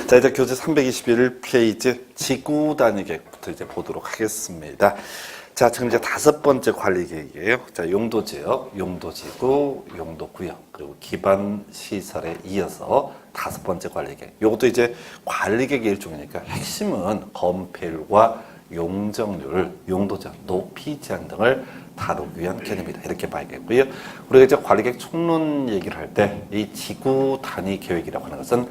자, 이제 교재 321페이지 지구 단위 계획부터 이제 보도록 하겠습니다. 자, 지금 이제 5번째 관리 계획이에요. 자, 용도 지역, 용도 지구, 용도 구역, 그리고 기반 시설에 이어서 5번째 관리 계획. 요것도 이제 관리 계획의 일종이니까 핵심은 건폐율과 용적률, 용도 제한, 높이 제한 등을 다루기 위한 개념이다. 이렇게 봐야겠고요. 우리가 이제 관리계획 총론 얘기를 할 때 이 지구 단위 계획이라고 하는 것은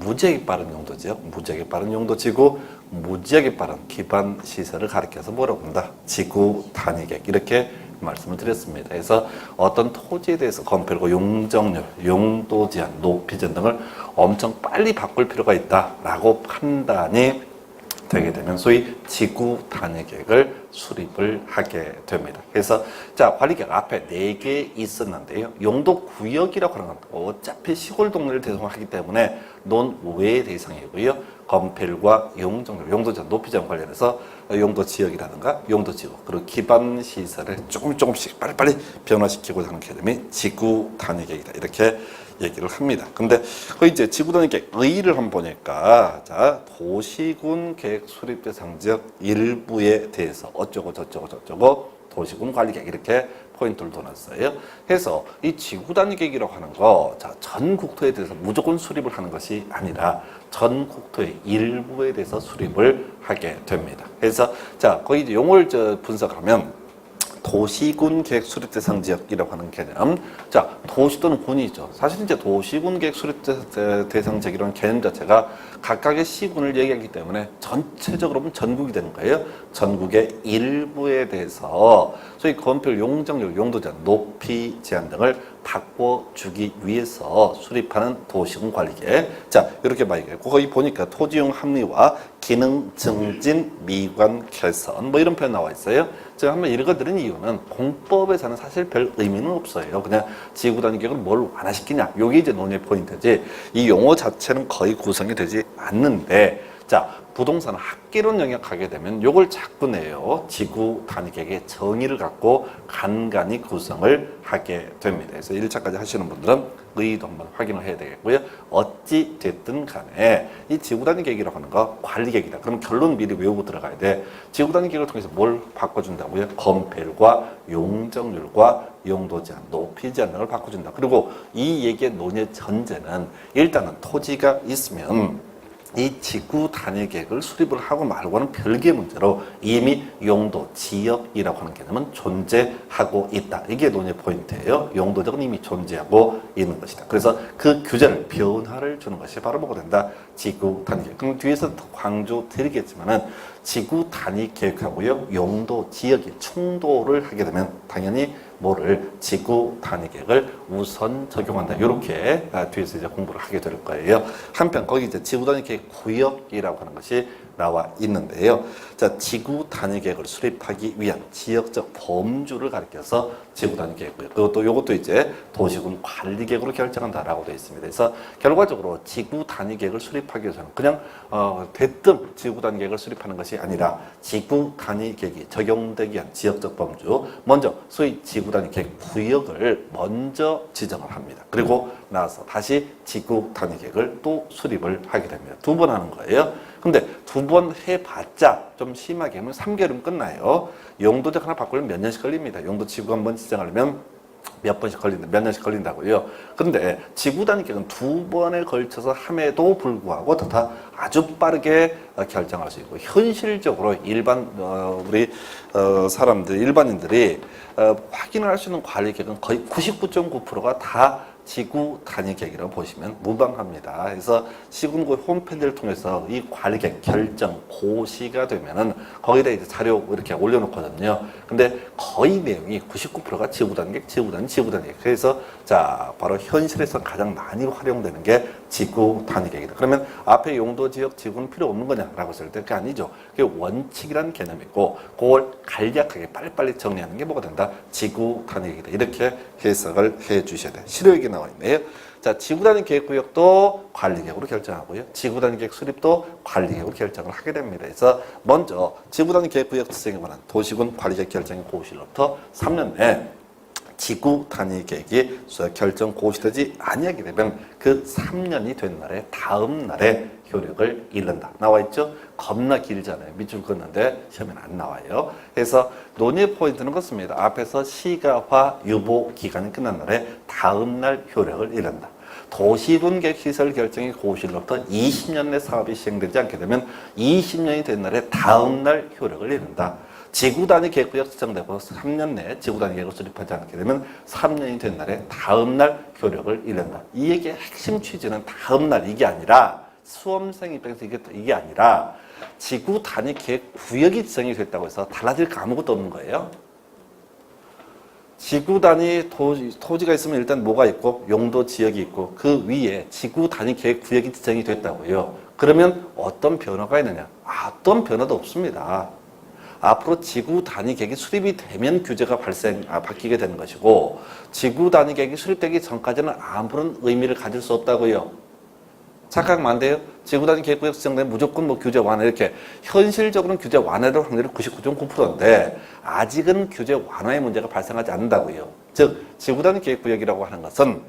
무지하게 빠른 용도지역, 무지하게 빠른 용도지구, 무지하게 빠른 기반 시설을 가리켜서 뭐라고 한다? 지구 단위 계획 이렇게 말씀을 드렸습니다. 그래서 어떤 토지에 대해서 건폐율과 용적률, 용도 제한, 높이 제한 등을 엄청 빨리 바꿀 필요가 있다라고 판단이 되게 되면 소위 지구 단위 계획을 수립을 하게 됩니다. 그래서 자, 관리계획 앞에 4개 있었는데요. 용도 구역이라고 하는 건 어차피 시골 동네를 대상하기 때문에 논외 대상이고요. 건폐율과 용적률, 용도 제한, 높이 제한 관련해서 용도 지역이라든가 용도 지구, 그리고 기반 시설을 조금씩 빨리빨리 변화시키고자 하는 개념이 지구 단위 계획이다. 이렇게 얘기를 합니다. 근데 그 이제 지구 단위 계획 의의를 한번 보니까 자, 도시군 계획 수립 대상 지역 일부에 대해서 어쩌고 저쩌고 도시군 관리 계획 이렇게 포인트를 둬놨어요. 그래서 이 지구 단위 계획이라고 하는 거, 자, 전 국토에 대해서 무조건 수립을 하는 것이 아니라 전 국토의 일부에 대해서 수립을 하게 됩니다. 그래서 자, 거기 이제 용어를 분석하면 도시군 계획 수립 대상 지역이라고 하는 개념. 자, 도시 또는 군이죠. 사실 이제 도시군 계획 수립 대상 지역이라는 개념 자체가 각각의 시군을 얘기하기 때문에 전체적으로 보면 전국이 되는 거예요. 전국의 일부에 대해서 소위 건폐율, 용적률, 용도 제한, 높이 제한 등을 바꿔주기 위해서 수립하는 도시군 관리계획. 자, 이렇게 봐야겠고 거기 보니까 토지용 합리화, 기능 증진, 미관 개선 뭐 이런 표현 나와 있어요. 제가 한번 읽어드린 이유는 공법에서는 사실 별 의미는 없어요. 그냥 지구 단위 계획을 뭘 완화시키냐, 이게 이제 논의 포인트지. 이 용어 자체는 거의 구성이 되지 않는데, 자, 부동산 학계론 영역 가게 되면 요걸 자꾸 내요. 지구 단위 계획의 정의를 갖고 간간히 구성을 하게 됩니다. 그래서 1차까지 하시는 분들은 의의도 한번 확인을 해야 되겠고요. 어찌 됐든 간에 이 지구 단위 계획이라고 하는 거 관리 계획이다. 그럼 결론 미리 외우고 들어가야 돼. 지구 단위 계획을 통해서 뭘 바꿔준다고요? 건폐율과 용적률과 용도 제한, 높이 제한 등을 바꿔준다. 그리고 이 얘기의 논의 전제는 일단은 토지가 있으면 이 지구 단위 계획을 수립을 하고 말고는 별개의 문제로 이미 용도, 지역이라고 하는 개념은 존재하고 있다. 이게 논의 포인트예요. 용도적은 이미 존재하고 있는 것이다. 그래서 그 규제를, 변화를 주는 것이 바로 뭐가 된다? 지구 단위 계획. 그럼 뒤에서 더 강조드리겠지만은 지구 단위 계획하고요, 용도, 지역이 충돌을 하게 되면 당연히 뭐를 지구 단위 계획을 우선 적용한다. 이렇게 뒤에서 이제 공부를 하게 될 거예요. 한편 거기 이제 지구 단위 계획 구역이라고 하는 것이 나와 있는데요. 자, 지구 단위 계획을 수립하기 위한 지역적 범주를 가리켜서 지구 단위 계획, 그것도 요것도 이제 도시군 관리 계획으로 결정한다라고 되어 있습니다. 그래서 결과적으로 지구 단위 계획을 수립하기 위해서는 그냥 대뜸 지구 단위 계획을 수립하는 것이 아니라 지구 단위 계획이 적용되기 위한 지역적 범주, 먼저 소위 지구 단위 계획 구역을 먼저 지정을 합니다. 그리고 나서 다시 지구 단위 계획을 또 수립을 하게 됩니다. 2번 하는 거예요. 근데 2번 해봤자 좀 심하게 하면 3개월이면 끝나요. 용도적 하나 바꾸려면 몇 년씩 걸립니다. 용도 지구 한번 지정하려면 몇 년씩 걸린다고요. 그런데 지구 단위 계획은 2번에 걸쳐서 함에도 불구하고 다 아주 빠르게 결정할 수 있고, 현실적으로 우리 사람들, 일반인들이 확인을 할 수 있는 관리 계획은 거의 99.9%가 다 지구 단위 계획이라고 보시면 무방합니다. 그래서 시군구 홈페이지를 통해서 이 관리 계획 결정 고시가 되면은 거기다 이제 자료 이렇게 올려놓거든요. 근데 거의 내용이 99%가 지구 단위 계획, 지구 단위 계획. 그래서 자, 바로 현실에서 가장 많이 활용되는 게 지구 단위 계획이다. 그러면 앞에 용도, 지역, 지구는 필요 없는 거냐라고 했을 때 그게 아니죠. 그게 원칙이라는 개념이고, 그걸 간략하게 빨리빨리 정리하는 게 뭐가 된다? 지구 단위 계획이다. 이렇게 해석을 해 주셔야 돼요. 실효익이 나와 있네요. 자, 지구 단위 계획 구역도 관리 계획으로 결정하고요. 지구 단위 계획 수립도 관리 계획으로 결정을 하게 됩니다. 그래서 먼저 지구 단위 계획 구역 지정에 관한 도시군 관리 계획 결정의 고시로부터 3년 내 지구 단위 계획이 결정 고시되지 아니하게 되면 그 3년이 된 날에 다음 날에 효력을 잃는다. 나와 있죠? 겁나 길잖아요. 밑줄 긋는데 시험에는 안 나와요. 그래서 논의의 포인트는 그렇습니다. 앞에서 시가화 유보 기간이 끝난 날에 다음 날 효력을 잃는다. 도시군 계획 시설 결정이 고시로부터 20년 내 사업이 시행되지 않게 되면 20년이 된 날에 다음 날 효력을 잃는다. 지구 단위 계획구역 지정되고 3년 내에 지구 단위 계획을 수립하지 않게 되면 3년이 된 날에 다음 날 효력을 잃는다. 이 얘기의 핵심 취지는 다음 날 이게 아니라 수험생 입장에서 이게 아니라 지구 단위 계획 구역이 지정이 됐다고 해서 달라질 거 아무것도 없는 거예요. 지구 단위 토지가 있으면 일단 뭐가 있고 용도 지역이 있고 그 위에 지구 단위 계획 구역이 지정이 됐다고요. 그러면 어떤 변화가 있느냐? 어떤 변화도 없습니다. 앞으로 지구 단위 계획이 수립이 되면 규제가 바뀌게 되는 것이고 지구 단위 계획이 수립되기 전까지는 아무런 의미를 가질 수 없다고요. 착각하면 안 돼요. 지구 단위 계획구역 지정되면 무조건 뭐 규제 완화 이렇게 현실적으로는 규제 완화될 확률이 99.9%인데 아직은 규제 완화의 문제가 발생하지 않는다고요. 즉 지구 단위 계획구역이라고 하는 것은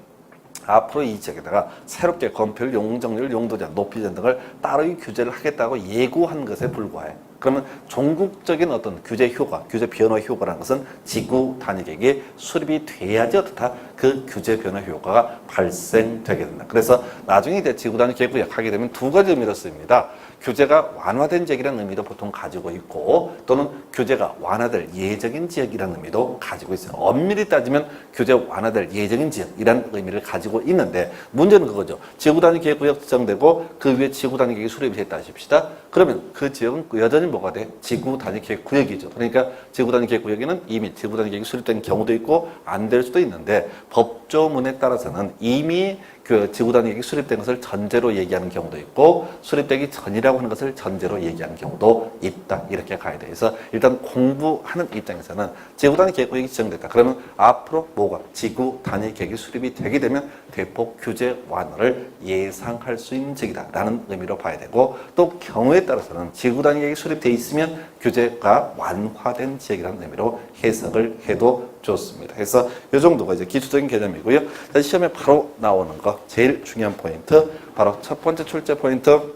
앞으로 이 지역에다가 새롭게 건폐율, 용적률, 용도제, 높이제 등을 따로 규제를 하겠다고 예고한 것에 불과해. 그러면 종국적인 어떤 규제 효과, 규제 변화 효과라는 것은 지구 단위 계획이 수립이 돼야지 어떻다 그 규제 변화 효과가 발생되게 된다. 그래서 나중에 이제 지구 단위 계획구역 하게 되면 두 가지 의미로 쓰입니다. 규제가 완화된 지역이라는 의미도 보통 가지고 있고 또는 규제가 완화될 예정인 지역이라는 의미도 가지고 있어요. 엄밀히 따지면 규제 완화될 예정인 지역이라는 의미를 가지고 있는데 문제는 그거죠. 지구 단위 계획구역 지정되고 그 위에 지구 단위 계획이 수립이 됐다 하십시다. 그러면 그 지역은 여전히 뭐가 돼? 지구 단위 계획구역이죠. 그러니까 지구 단위 계획구역에는 이미 지구 단위 계획이 수립된 경우도 있고 안 될 수도 있는데 법조문에 따라서는 이미 그 지구 단위 계획이 수립된 것을 전제로 얘기하는 경우도 있고 수립되기 전이라고 하는 것을 전제로 얘기하는 경우도 있다. 이렇게 가야 돼. 그래서 일단 공부하는 입장에서는 지구 단위 계획구역이 지정됐다. 그러면 앞으로 뭐가 지구 단위 계획이 수립이 되게 되면 대폭 규제 완화를 예상할 수 있는 지역이다라는 의미로 봐야 되고 또 경우에 따라서는 지구 단위 계획이 수립되어 있으면 규제가 완화된 지역이라는 의미로 해석을 해도 좋습니다. 그래서 이 정도가 이제 기초적인 개념이고요. 시험에 바로 나오는 거 제일 중요한 포인트 바로 첫 번째 출제 포인트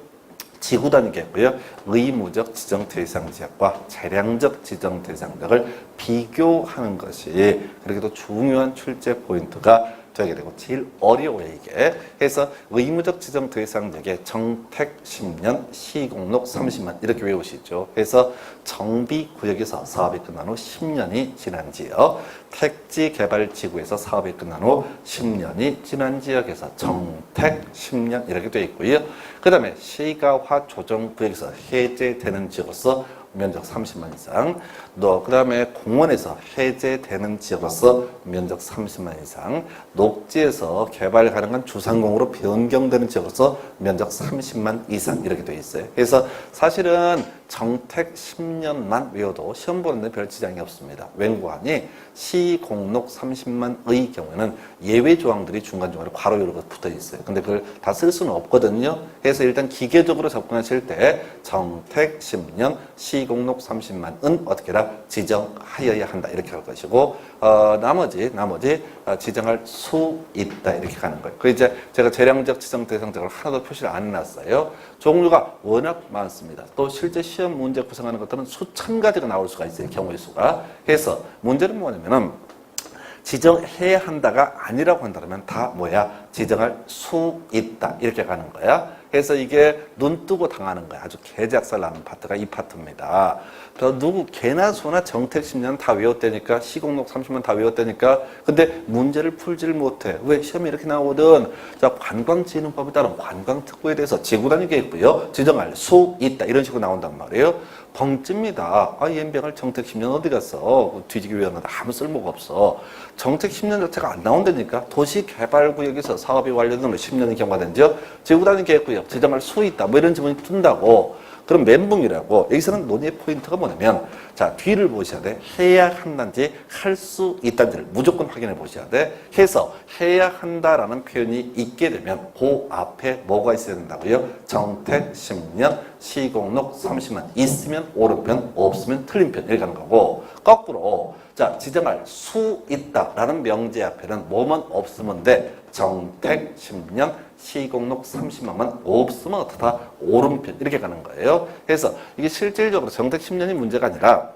지구 단위 계획구역 의무적 지정 대상 지역과 재량적 지정 대상 지역을 비교하는 것이 그렇게도 중요한 출제 포인트가 되게 되고 제일 어려워요 이게. 그래서 의무적 지정 대상 지역에 정택 10년, 시공록 30만 이렇게 외우시죠. 그래서 정비구역에서 사업이 끝난 후 10년이 지난 지역, 택지 개발 지구에서 사업이 끝난 후 10년이 지난 지역에서 정택 10년 이렇게 되어 있고요. 그 다음에 시가화 조정구역에서 해제되는 지역으로서 면적 30만 이상, 그 다음에 공원에서 해제되는 지역으로서 면적 30만 이상, 녹지에서 개발 가능한 주상공으로 변경되는 지역으로서 면적 30만 이상 이렇게 되어 있어요. 그래서 사실은 정택 10년만 외워도 시험 보는데 별 지장이 없습니다. 웬고하니 시공록 30만의 경우에는 예외 조항들이 중간중간에 괄호 이렇게 붙어 있어요. 근데 그걸 다 쓸 수는 없거든요. 그래서 일단 기계적으로 접근하실 때 정택 10년, 시공록 30만은 어떻게 해라? 지정하여야 한다. 이렇게 할 것이고 나머지 지정할 수 있다. 이렇게 가는 거예요. 그 이제 제가 재량적 지정 대상자를 하나도 표시를 안 해놨어요. 종류가 워낙 많습니다. 또 실제 시험 문제 구성하는 것들은 수천 가지가 나올 수가 있어요. 경우의 수가. 그래서 문제는 뭐냐면은 지정해야 한다가 아니라고 한다면 다 뭐야? 지정할 수 있다. 이렇게 가는 거야. 그래서 이게 눈 뜨고 당하는 거야. 아주 개작살 나는 파트가 이 파트입니다. 누구 개나 소나 정택 10년 다 외웠다니까 시공록 30만 다 외웠다니까 근데 문제를 풀지를 못해. 왜? 시험이 이렇게 나오거든. 자, 관광진흥법에 따른 관광특구에 대해서 지구단위 계획부요 지정할 수 있다. 이런 식으로 나온단 말이에요. 벙집니다. 연병을 정택 10년 어디 갔어? 뒤지기 외웠는데 아무 쓸모가 없어. 정택 10년 자체가 안 나온다니까. 도시개발구역에서 사업이 완료되는 10년이 경과된 지역 지구단위 계획구역 지정할 수 있다. 뭐 이런 질문이 뜬다고. 그럼 멘붕이라고. 여기서는 논의의 포인트가 뭐냐면, 자, 뒤를 보셔야 돼. 해야 한다는지 할 수 있다는지를 무조건 확인해 보셔야 돼. 해서 해야 한다라는 표현이 있게 되면 그 앞에 뭐가 있어야 된다고요? 정택 10년, 시공록 30만. 있으면 옳은 편, 없으면 틀린 편. 이렇게 하는 거고, 거꾸로 자, 지정할 수 있다라는 명제 앞에는 뭐만 없으면 돼? 정택 10년, 시공록 30만만 없으면 어떻다? 옳은 편. 이렇게 가는 거예요. 그래서 이게 실질적으로 정택 10년이 문제가 아니라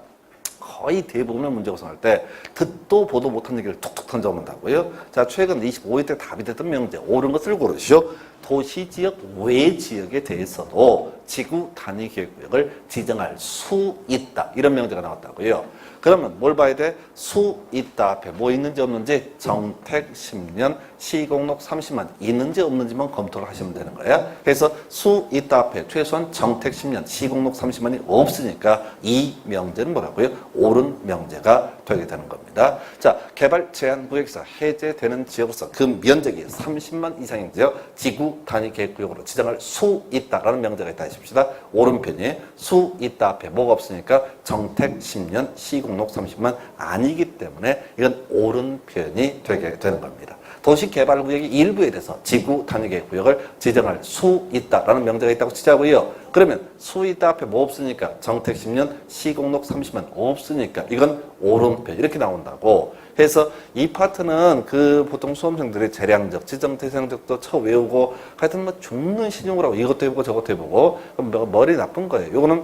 거의 대부분의 문제 구성할 때 듣도 보도 못한 얘기를 툭툭 던져온다고요. 자, 최근 25회 때 답이 됐던 명제 옳은 것을 고르시오. 도시지역 외 지역에 대해서도 지구 단위 계획구역을 지정할 수 있다. 이런 명제가 나왔다고요. 그러면 뭘 봐야 돼? 수 있다 앞에 뭐 있는지 없는지 정택 10년, 시공록 30만 있는지 없는지만 검토를 하시면 되는 거야. 그래서 수 있다 앞에 최소한 정택 10년, 시공록 30만이 없으니까 이 명제는 뭐라고요? 옳은 명제가 되게 되는 겁니다. 자, 개발 제한 구역에서 해제되는 지역으로서 그 면적이 30만 이상인 지역 지구 단위 계획구역으로 지정할 수 있다라는 명제가 있다 하십시다. 옳은 편이 수 있다 앞에 뭐가 없으니까 정택 10년, 시공록 30만 아니기 때문에 이건 옳은 표현이 되게 되는 겁니다. 도시개발구역의 일부에 대해서 지구 단위계획구역을 지정할 수 있다라는 명제가 있다고 치자고요. 그러면 수 있다 앞에 뭐 없으니까 정택 10년, 시공록 30만 없으니까 이건 옳은 편 이렇게 나온다고 해서 이 파트는 그 보통 수험생들이 재량적, 지정대상적도 쳐 외우고 하여튼 뭐 죽는 신용을 하고 이것도 해보고 저것도 해보고 그럼 머리 나쁜 거예요. 이거는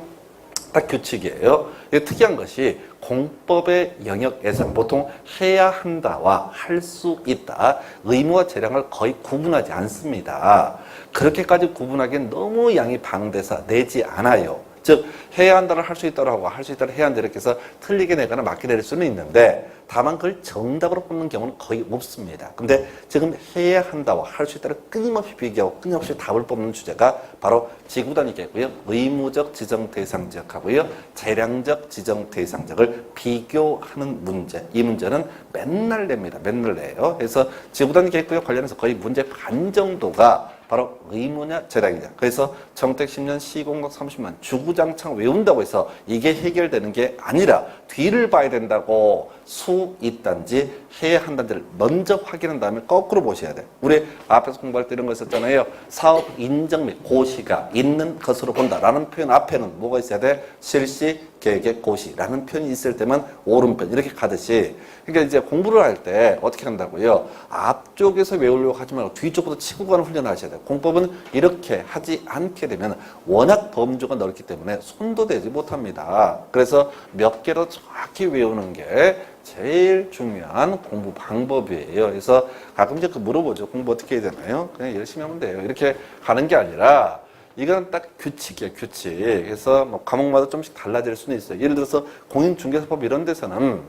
딱 규칙이에요. 이게 특이한 것이 공법의 영역에서 보통 해야 한다와 할 수 있다, 의무와 재량을 거의 구분하지 않습니다. 그렇게까지 구분하기엔 너무 양이 방대사 내지 않아요. 즉 해야 한다를 할 수 있다고 하고 할 수 있다를 해야 한다 이렇게 해서 틀리게 내거나 맞게 내릴 수는 있는데 다만 그걸 정답으로 뽑는 경우는 거의 없습니다. 근데 지금 해야 한다와 할 수 있다를 끊임없이 비교하고 끊임없이 답을 뽑는 주제가 바로 지구 단위계고요. 의무적 지정 대상 지역하고요. 재량적 지정 대상 지역을 비교하는 문제. 이 문제는 맨날 냅니다. 맨날 내요. 그래서 지구 단위계획구역 관련해서 거의 문제 반 정도가 바로 의무냐 재량이냐. 그래서 정택 10년, 시공록 30만 주구장창 외운다고 해서 이게 해결되는 게 아니라 뒤를 봐야 된다고. 수 있단지 해야 한다는지를 먼저 확인한 다음에 거꾸로 보셔야 돼. 우리 앞에서 공부할 때 이런 거 있었잖아요. 사업 인정 및 고시가 있는 것으로 본다라는 표현 앞에는 뭐가 있어야 돼? 실시, 계획, 고시라는 표현이 있을 때만 옳은 편 이렇게 가듯이. 그러니까 이제 공부를 할 때 어떻게 한다고요? 앞쪽에서 외우려고 하지 말고 뒤쪽부터 치고 가는 훈련을 하셔야 돼요. 공법은 이렇게 하지 않게 되면 워낙 범주가 넓기 때문에 손도 대지 못합니다. 그래서 몇 개로 정확히 외우는 게 제일 중요한 공부 방법이에요. 그래서 가끔 이제 물어보죠. 공부 어떻게 해야 되나요? 그냥 열심히 하면 돼요. 이렇게 가는 게 아니라 이건 딱 규칙이에요. 규칙. 그래서 뭐 과목마다 좀씩 달라질 수는 있어요. 예를 들어서 공인중개사법 이런 데서는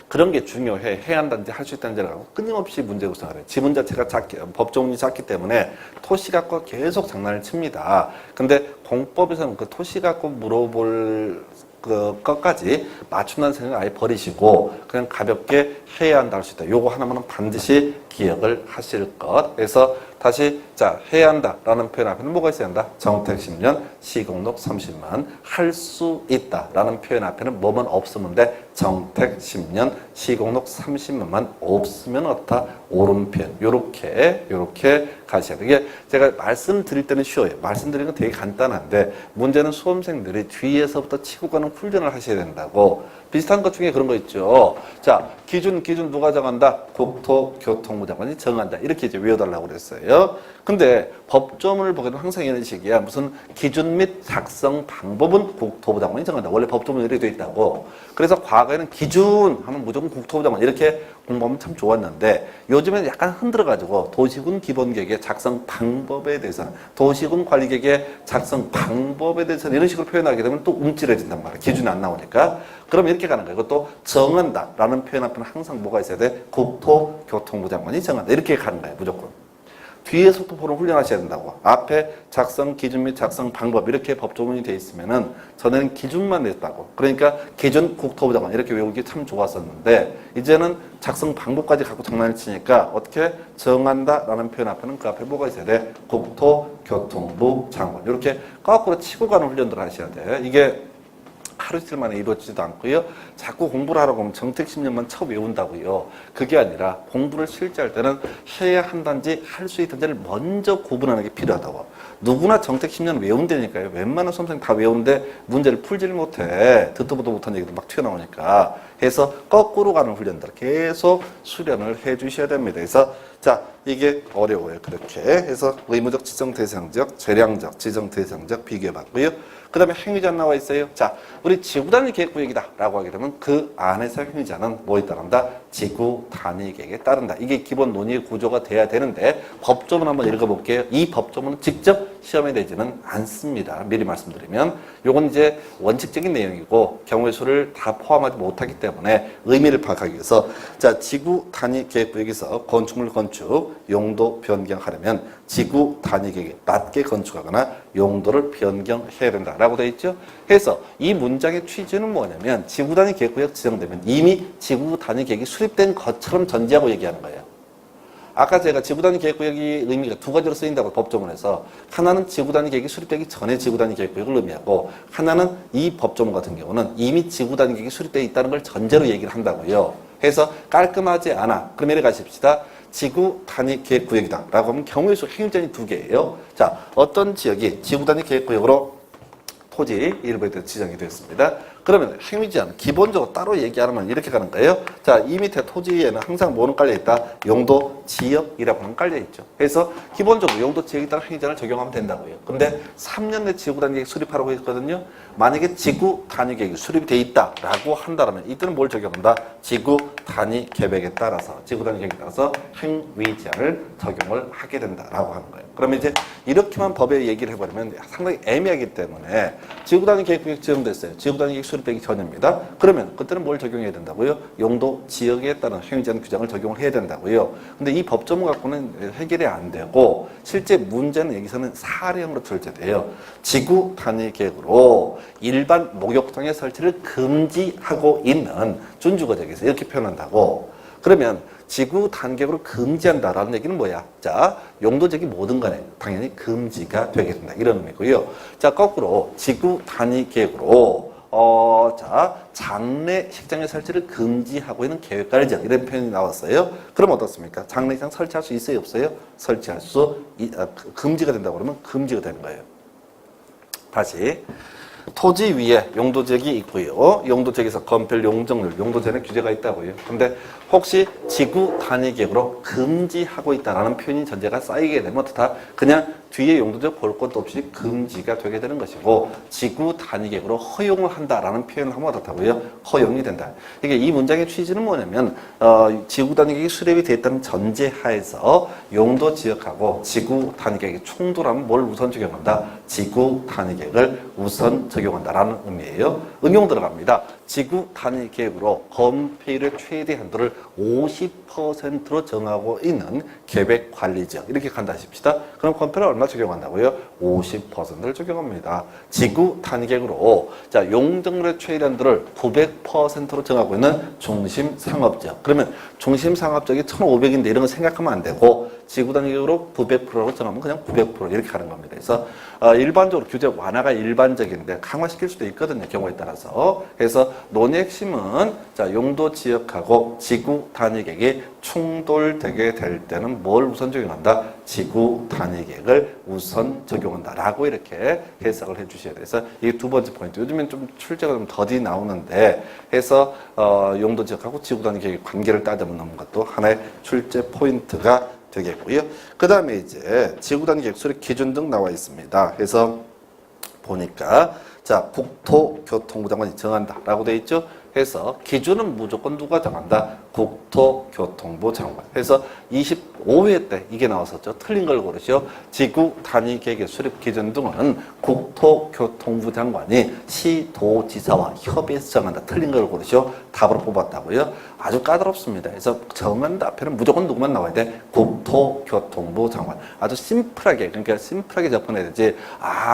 그런 게 중요해. 해야 한다든지 할 수 있다는지를 갖고 끊임없이 문제 구성을 해요. 지문 자체가 법조문이 작기 때문에 토시 갖고 계속 장난을 칩니다. 근데 공법에서는 그 토시 갖고 물어볼 그 것까지 맞춘다는 생각을 아예 버리시고 그냥 가볍게 해야 한다 할 수 있다. 요거 하나만은 반드시 기억을 하실 것. 그래서 다시 자 해야 한다라는 표현 앞에는 뭐가 있어야 한다? 정택 10년, 시공록 30만 할 수 있다라는 표현 앞에는 뭐만 없으면 돼? 정택 10년, 시공록 30만만 없으면 어떻다? 옳은 표현. 요렇게 가셔야 돼요. 이게 제가 말씀드릴 때는 쉬워요. 말씀드리는 건 되게 간단한데 문제는 수험생들이 뒤에서부터 치고 가는 훈련을 하셔야 된다고. 비슷한 것 중에 그런 거 있죠. 자, 기준 누가 정한다? 국토교통부 장관이 정한다. 이렇게 이제 외워달라고 그랬어요. 근데 법조문을 보게 되면 항상 이런 식이야. 무슨 기준 및 작성 방법은 국토부 장관이 정한다. 원래 법조문이 이렇게 돼 있다고. 그래서 과거에는 기준 하면 무조건 국토부 장관 이렇게 공부하면 참 좋았는데 요즘에는 약간 흔들어가지고 도시군 기본계획의 작성 방법에 대해서는 도시군 관리계획의 작성 방법에 대해서는 이런 식으로 표현하게 되면 또 움찔해진단 말이야. 기준이 안 나오니까. 그럼 이렇게 가는 거예요. 이것도 정한다라는 표현 앞에는 항상 뭐가 있어야 돼? 국토교통부 장관이 정한다. 이렇게 가는 거예요. 무조건. 뒤에서부터 보는 훈련하셔야 된다고. 앞에 작성 기준 및 작성 방법 이렇게 법조문이 돼 있으면은 전에는 기준만 냈다고. 그러니까 기준 국토부 장관 이렇게 외우기 참 좋았었는데 이제는 작성 방법까지 갖고 장난을 치니까 어떻게 정한다라는 표현 앞에는 그 앞에 뭐가 있어야 돼? 국토교통부 장관 이렇게 거꾸로 치고 가는 훈련들을 하셔야 돼. 이게 하루 이틀 만에 이루어지지도 않고요. 자꾸 공부를 하라고 하면 정책 10년만 쳐 외운다고요. 그게 아니라 공부를 실제 할 때는 해야 한다든지 할 수 있던지를 먼저 구분하는 게 필요하다고. 누구나 정책 10년 외운다니까요. 웬만한 수험생 다 외우는데 문제를 풀지를 못해. 듣도 보도 못한 얘기도 막 튀어나오니까. 해서 거꾸로 가는 훈련들 계속 수련을 해 주셔야 됩니다. 그래서 자 이게 어려워요. 그렇게 해서 의무적, 지정대상적, 재량적, 지정대상적 비교해봤고요. 그 다음에 행위자 나와 있어요. 자, 우리 지구단위 계획구역이다 라고 하게 되면 그 안에서 행위자는 뭐에 따른다? 지구단위 계획에 따른다. 이게 기본 논의의 구조가 돼야 되는데 법조문 한번 읽어볼게요. 이 법조문은 직접 시험에 내지는 않습니다. 미리 말씀드리면 요건 이제 원칙적인 내용이고 경우의 수를 다 포함하지 못하기 때문에 의미를 파악하기 위해서 자, 지구단위 계획구역에서 건축물 건축 용도 변경하려면 지구단위계획에 맞게 건축하거나 용도를 변경해야 된다라고 되어 있죠. 그래서 이 문장의 취지는 뭐냐면 지구단위 계획구역 지정되면 이미 지구단위 계획이 수립된 것처럼 전제하고 얘기하는 거예요. 아까 제가 지구단위 계획구역이 의미가 두 가지로 쓰인다고 법조문에서 하나는 지구단위 계획이 수립되기 전에 지구단위 계획구역을 의미하고 하나는 이 법조문 같은 경우는 이미 지구단위 계획이 수립되어 있다는 걸 전제로 얘기를 한다고요. 해서 깔끔하지 않아. 그럼 이래 가십시다. 지구 단위 계획 구역이다 라고 하면 경우의 수 행위자는 두 개예요. 자, 어떤 지역이 지구 단위 계획 구역으로 토지 일부에 대해서 지정이 되었습니다. 그러면 행위제한 기본적으로 따로 얘기 안 하면 이렇게 가는 거예요. 자, 이 밑에 토지에는 항상 뭐는 깔려 있다? 용도 지역이라고 하면 깔려 있죠. 그래서 기본적으로 용도 지역에 따라 행위제한을 적용하면 된다고요. 근데 3년 내 지구 단위 계획 수립하라고 했거든요. 만약에 지구 단위 계획이 수립이 돼 있다라고 한다면 이때는 뭘 적용한다? 지구 단위 계획에 따라서 지구 단위 계획에 따라서 행위제한을 적용을 하게 된다라고 하는 거예요. 그러면 이제 이렇게만 법에 얘기를 해버리면 상당히 애매하기 때문에 지구 단위 계획 지정됐어요. 지구 단위 계획 수립되기 전입니다. 그러면 그때는 뭘 적용해야 된다고요? 용도 지역에 따른 행위제한 규정을 적용을 해야 된다고요. 근데 이 법조문 갖고는 해결이 안 되고 실제 문제는 여기서는 사례형으로 출제돼요. 지구 단위 계획으로 일반 목욕탕의 설치를 금지하고 있는 준주거지역에서 이렇게 표현한다고. 그러면 지구 단계로 금지한다라는 얘기는 뭐야? 자, 용도적이 뭐든 간에 당연히 금지가 되게 된다. 이런 의미고요. 자, 거꾸로 지구 단위 계획으로 자, 장례식장의 설치를 금지하고 있는 계획관리 지역 이런 표현이 나왔어요. 그럼 어떻습니까? 장례식장 설치할 수 있어요, 없어요? 설치할 수 금지가 된다고 그러면 금지가 되는 거예요. 다시. 토지 위에 용도지역이 있고요. 용도지역에서 건폐율, 용적률, 용도제한의 규제가 있다고요. 근데 혹시 지구 단위 계획으로 금지하고 있다라는 표현이 전제가 쌓이게 되면 어떻다? 그냥 뒤에 용도지역 볼 것도 없이 금지가 되게 되는 것이고 지구 단위 계획으로 허용을 한다라는 표현을 하면 어떻다고요? 허용이 된다. 이게 이 문장의 취지는 뭐냐면 지구 단위 계획이 수립이 되었다는 전제하에서 용도 지역하고 지구 단위 계획이 충돌하면 뭘 우선 적용한다? 지구 단위 계획을 우선 적용한다라는 의미예요. 응용 들어갑니다. 지구 단위 계획으로 건폐율의 최대 한도를 50%로 정하고 있는 계획 관리 지역 이렇게 간다 하십시다. 그럼 건폐율을 얼마 적용한다고요? 50%를 적용합니다. 지구 단위 계획으로 자 용적률의 최대 한도를 900%로 정하고 있는 중심 상업 지역. 그러면 중심 상업 지역이 1,500인데 이런 거 생각하면 안 되고 지구 단위 계획으로 900%로 정하면 그냥 900% 이렇게 가는 겁니다. 그래서 일반적으로 규제 완화가 일반적인데 강화시킬 수도 있거든요. 경우에 따라서. 그래서 논의 핵심은 자 용도 지역하고 지구 단위 계획이 충돌되게 될 때는 뭘 우선 적용한다? 지구 단위 계획을 우선 적용한다라고 이렇게 해석을 해주셔야 돼서 이게 두 번째 포인트. 요즘엔 좀 출제가 좀 더디 나오는데 해서 용도 지역하고 지구 단위 계획의 관계를 따져보는 것도 하나의 출제 포인트가 되겠고요. 그 다음에 이제 지구 단위 계획 수립 기준 등 나와 있습니다. 그래서 보니까 자 국토교통부 장관이 정한다라고 돼 있죠. 해서 기준은 무조건 누가 정한다? 국토교통부 장관. 그래서 25회 때 이게 나왔었죠. 틀린 걸 고르시오. 지구 단위 계획의 수립 기준 등은 국토교통부 장관이 시도지사와 협의해서 정한다. 틀린 걸 고르시오. 답으로 뽑았다고요. 아주 까다롭습니다. 그래서 정한다 앞에는 무조건 누구만 나와야 돼? 국토교통부 장관. 아주 심플하게, 그러니까 심플하게 접근해야 되지.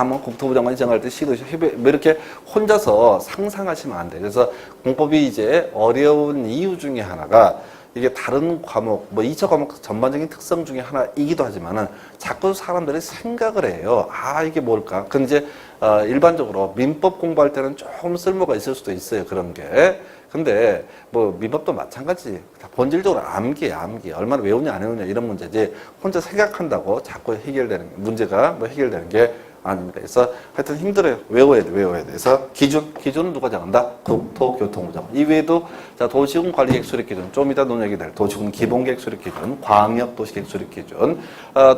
뭐 국토부 장관이 정할 때 시도지사 협의, 뭐 이렇게 혼자서 상상하시면 안 돼. 그래서 공법이 이제 어려운 이유 중에 하나가 이게 다른 과목, 뭐 2차 과목 전반적인 특성 중에 하나이기도 하지만은 자꾸 사람들이 생각을 해요. 이게 뭘까? 근데 이제 일반적으로 민법 공부할 때는 조금 쓸모가 있을 수도 있어요. 그런 게. 근데 뭐 민법도 마찬가지. 본질적으로 암기. 얼마나 외우냐 안 외우냐 이런 문제지. 혼자 생각한다고 자꾸 해결되는 문제가 뭐 해결되는 게 아닙니다. 그래서 하여튼 힘들어요. 외워야 돼. 그래서 기준은 누가 정한다? 국토교통부 장관. 이외에도 자, 도시군 관리계획 수립 기준, 좀 이따 논의하게 될 도시군 기본계획 수립 기준, 광역도시계획 수립 기준,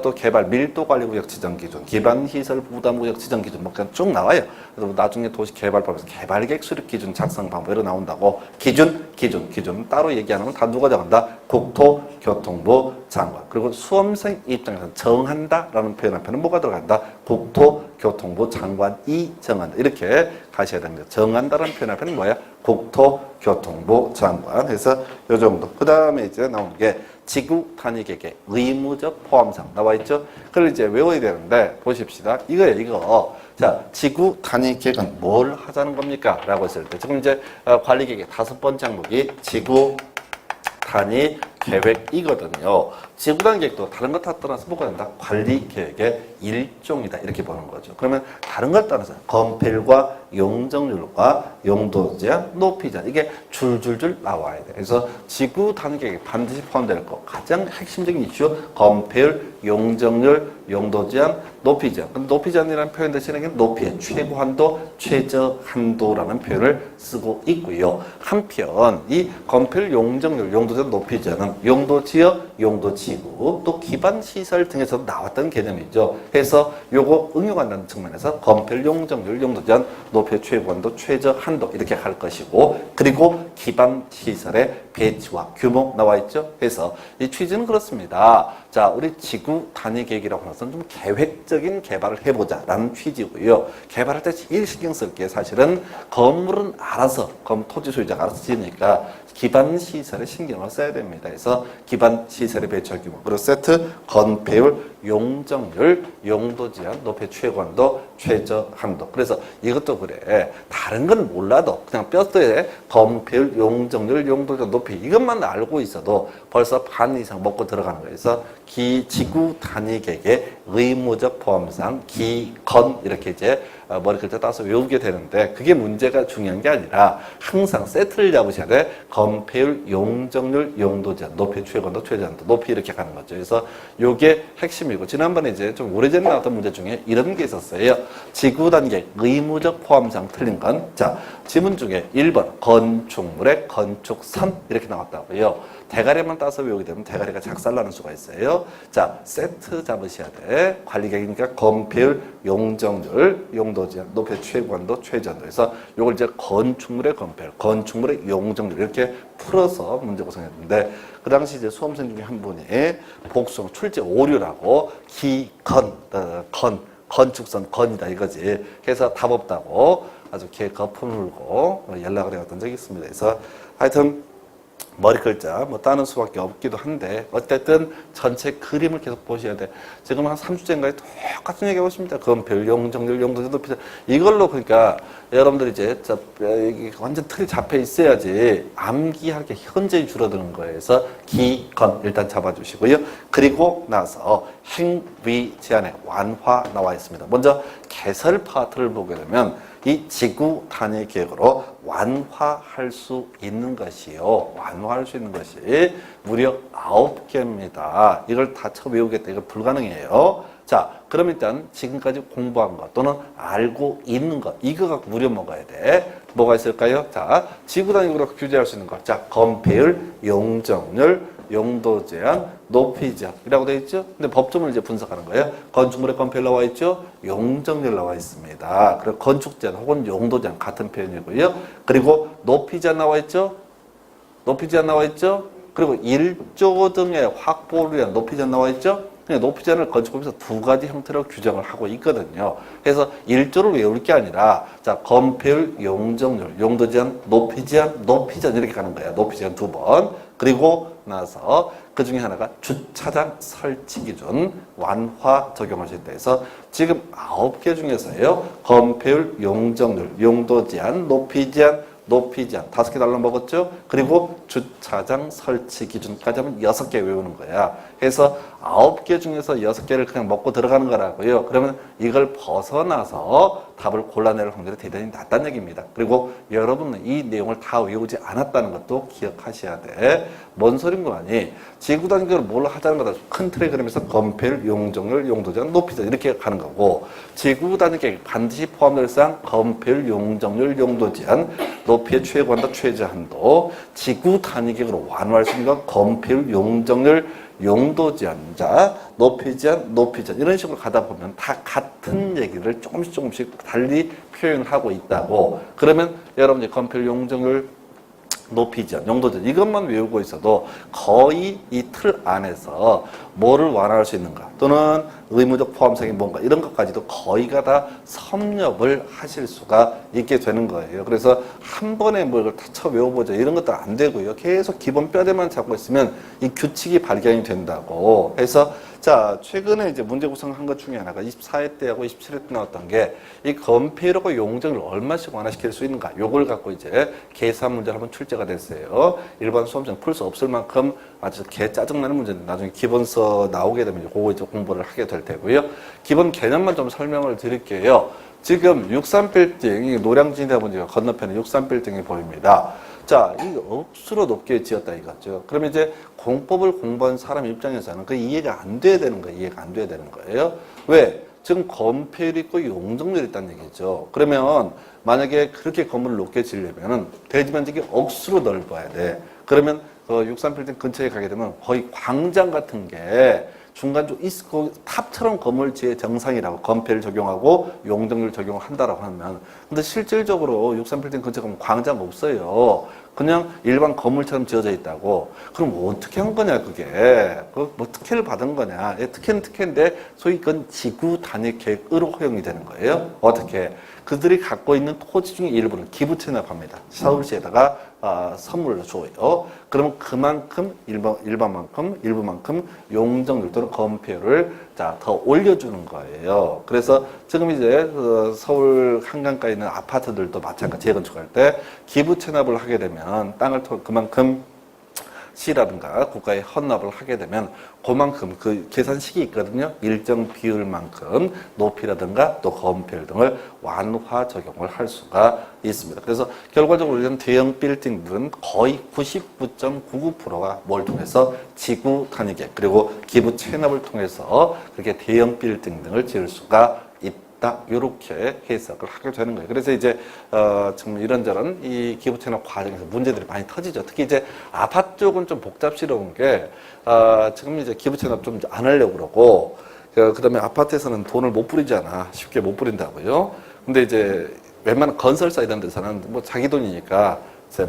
또 개발 밀도관리구역 지정 기준, 기반시설 부담구역 지정 기준, 뭐 그냥 쭉 나와요. 그래서 나중에 도시개발법에서 개발계획 수립 기준 작성 방법 이런 나온다고. 기준 따로 얘기 안 하면 다 누가 정한다? 국토교통부 장관. 그리고 수험생 입장에서 정한다라는 표현 앞에는 뭐가 들어간다? 국토교통부 장관이 정한다. 이렇게 가셔야 됩니다. 정한다라는 표현 앞에는 뭐야? 국토교통부 장관. 그래서 요 정도. 그 다음에 이제 나오는 게 지구 단위 계획의 의무적 포함사항 나와 있죠? 그걸 이제 외워야 되는데 보십시다. 이거. 자, 지구 단위 계획은 뭘 하자는 겁니까? 라고 했을 때 지금 이제 관리 계획의 5번째 항목이 지구 단위 계획이거든요. 지구 단위 계획도 다른 것 다 떠나서 뭐가 된다? 관리 계획의 일종이다. 이렇게 보는 거죠. 그러면 다른 걸 떠나서 건폐율과 용적률과 용도 제한, 높이 제한 이게 줄줄줄 나와야 돼. 그래서 지구 단위 계획에 반드시 포함될 거 가장 핵심적인 이슈 건폐율, 용적률, 용도 제한, 높이 제한. 근데 높이 제한이라는 표현 대신에 높이의 최고 한도, 최저 한도라는 표현을 쓰고 있고요. 한편 이 건폐율, 용적률, 용도 제한, 높이 제한은 용도 지역, 용도 지구, 또 기반 시설 등에서 나왔던 개념이죠. 그래서 요거 응용한다는 측면에서 건폐율, 용적률, 용도 제한, 높이의 최고 한도, 최저 한도 이렇게 할 것이고, 그리고 기반 시설의 배치와 규모 나와 있죠. 그래서 이 취지는 그렇습니다. 자, 우리 지구 단위 계획이라고 하는 것은 좀 계획적인 개발을 해보자라는 취지고요. 개발할 때 제일 신경 쓸 게 사실은 건물은 알아서, 토지 소유자가 알아서 지으니까 기반 시설에 신경을 써야 됩니다. 그래서 기반 시설의 배치 규모, 그리고 세트, 건폐율, 용적률, 용도 제한, 높이 최고 한도, 최저 한도. 그래서 이것도 그래. 다른 건 몰라도 그냥 뼈대에 건폐율, 용적률, 용도 제한, 높이 이것만 알고 있어도 벌써 반 이상 먹고 들어가는 거예요. 그래서 지구 단위 계획의 의무적 포함사항, 기건 이렇게 이제 머리글자 따서 외우게 되는데 그게 문제가 중요한 게 아니라 항상 세트를 잡으셔야 돼. 건폐율, 용적률, 용도 제한, 높이 최고 한도, 최저 한도, 높이 이렇게 가는 거죠. 그래서 요게 핵심이고 지난번에 이제 좀 오래전에 나왔던 문제 중에 이런 게 있었어요. 지구 단위 계획 의무적 포함사항 틀린 건 자, 지문 중에 1번 건축물의 건축선 이렇게 나왔다고요. 대가리만 따서 외우게 되면 대가리가 작살나는 수가 있어요. 자, 세트 잡으셔야 돼. 관리계획이니까 건폐율, 용적률, 용도 제한, 높이 최고 한도, 최저 한도. 그래서 요걸 이제 건축물의 건폐율, 건축물의 용적률 이렇게 풀어서 문제 구성했는데 그 당시 이제 수험생 중에 한 분이 복수형 출제 오류라고 건축선 건이다 이거지. 그래서 답 없다고 아주 개 거품 물고 연락을 해왔던 적이 있습니다. 그래서 하여튼 머리 글자 뭐 따는 수밖에 없기도 한데 어쨌든 전체 그림을 계속 보셔야 돼. 지금 한 3주째인가에 똑같은 얘기 하고 있습니다. 건폐율, 용적률, 용도제, 높이 이걸로 그러니까 여러분들이 이제 완전 틀이 잡혀 있어야지 암기할 게 현저히 줄어드는 거예요. 그래서 기건 일단 잡아주시고요. 그리고 나서 행위 제한의 완화 나와 있습니다. 먼저 개설 파트를 보게 되면 이 지구 단위 계획으로 완화할 수 있는 것이요. 완화할 수 있는 것이 무려 9개입니다. 이걸 다 처음 외우겠다. 이거 불가능해요. 자, 그럼 일단 지금까지 공부한 것 또는 알고 있는 것 이거 갖고 무려 먹어야 돼. 뭐가 있을까요? 자, 지구 단위로 규제할 수 있는 것. 자, 건폐율, 용적률, 용도 제한, 높이 제한이라고 되어 있죠. 근데 법조문을 이제 분석하는 거예요. 건축물의 건폐율 나와 있죠. 용적률 나와 있습니다. 그리고 건축 제한 혹은 용도 제한 같은 표현이고요. 그리고 높이 제한 나와 있죠. 높이 제한 나와 있죠. 그리고 1조 등의 확보를 위한 높이 제한 나와 있죠? 높이 제한을 건축법에서 두 가지 형태로 규정을 하고 있거든요. 그래서 1조를 외울 게 아니라 자, 건폐율, 용적률, 용도 제한, 높이 제한, 높이 제한 이렇게 가는 거예요. 높이 제한 두 번. 그리고 나서 그 중에 하나가 주차장 설치 기준 완화 적용하실 때 해서 지금 9개 중에서요. 건폐율, 용적률, 용도 제한, 높이 제한, 높이 제한 5개 달러 먹었죠. 그리고 주차장 설치 기준까지 하면 6개 외우는 거야. 그래서 9개 중에서 6개를 그냥 먹고 들어가는 거라고요. 그러면 이걸 벗어나서 답을 골라낼 확률이 대단히 낮다는 얘기입니다. 그리고 여러분은 이 내용을 다 외우지 않았다는 것도 기억하셔야 돼. 뭔 소린 거 아니? 지구 단위로 뭘 하자는 거다. 큰 틀에 그러면서 건폐율, 용적률, 용도제한, 높이제한 이렇게 가는 거고 지구 단위 계획 반드시 포함될 사항 건폐율, 용적률, 용도제한, 높이의 최고한도, 최저한도 지구 단위 계획으로 완화할 수 있는 건 건폐율, 용적률, 용도 제한자, 높이 제한, 높이 제한 이런 식으로 가다 보면 다 같은 얘기를 조금씩 달리 표현을 하고 있다고. 그러면 여러분이 건폐율, 용적률, 높이 제한, 용도 제한 이것만 외우고 있어도 거의 이 틀 안에서 뭐를 완화할 수 있는가 또는 의무적 포함성이 뭔가 이런 것까지도 거의가 다 섭렵을 하실 수가 있게 되는 거예요. 그래서 한 번에 뭘 다 쳐 외워보자 이런 것도 안 되고요. 계속 기본 뼈대만 잡고 있으면 이 규칙이 발견이 된다고 해서 자, 최근에 이제 문제 구성한 것 중에 하나가 24회 때하고 27회 때 나왔던 게 이 건폐율하고 용적을 얼마씩 완화시킬 수 있는가 요걸 갖고 이제 계산 문제를 한번 출제가 됐어요. 일반 수험생 풀 수 없을 만큼 아주 개 짜증나는 문제인데 나중에 기본서 나오게 되면 그거 이제 공부를 하게 될 테고요. 기본 개념만 좀 설명을 드릴게요. 지금 63빌딩, 노량진이다 보니까 건너편에 63빌딩이 보입니다. 자, 이 억수로 높게 지었다 이거죠. 그러면 이제 공법을 공부한 사람 입장에서는 그 이해가 안 돼야 되는 거예요. 이해가 안 돼야 되는 거예요. 왜? 지금 건폐율이 있고 용적률이 있다는 얘기죠. 그러면 만약에 그렇게 건물을 높게 지으려면은 대지 면적이 억수로 넓어야 돼. 그러면 그 63빌딩 근처에 가게 되면 거의 광장 같은 게 중간 좀 있고 탑처럼 건물지의 정상이라고 건폐를 적용하고 용적률 적용을 한다라고 하면 근데 실질적으로 63빌딩 근처에 가면 광장 없어요. 그냥 일반 건물처럼 지어져 있다고. 그럼 어떻게 한 거냐 그게. 뭐 특혜를 받은 거냐. 특혜는 특혜인데 소위 그건 지구 단위 계획으로 허용이 되는 거예요. 어떻게. 그들이 갖고 있는 토지 중에 일부를 기부 체납합니다. 서울시에다가 선물을 줘요. 그러면 그만큼 일부만큼 용적률 또는 건폐율을 더 올려주는 거예요. 그래서 지금 이제 서울 한강가에 있는 아파트들도 마찬가지 재건축할 때 기부 체납을 하게 되면 땅을 그만큼 시라든가 국가에 헌납을 하게 되면 그만큼 그 계산식이 있거든요. 일정 비율만큼 높이라든가 또 건폐율 등을 완화 적용을 할 수가 있습니다. 그래서 결과적으로 이런 대형 빌딩들은 거의 99.99%가 뭘 통해서 지구 단위계 그리고 기부 체납을 통해서 그렇게 대형 빌딩 등을 지을 수가 이렇게 해석을 하게 되는 거예요. 그래서 이제 정말 이런저런 이 기부 체납 과정에서 문제들이 많이 터지죠. 특히 이제 아파트 쪽은 좀 복잡스러운 게 지금 이제 기부 체납 좀 안 하려고 그러고 그다음에 아파트에서는 돈을 못 뿌리잖아. 쉽게 못 뿌린다고요. 근데 이제 웬만한 건설사 이런 데서는 뭐 자기 돈이니까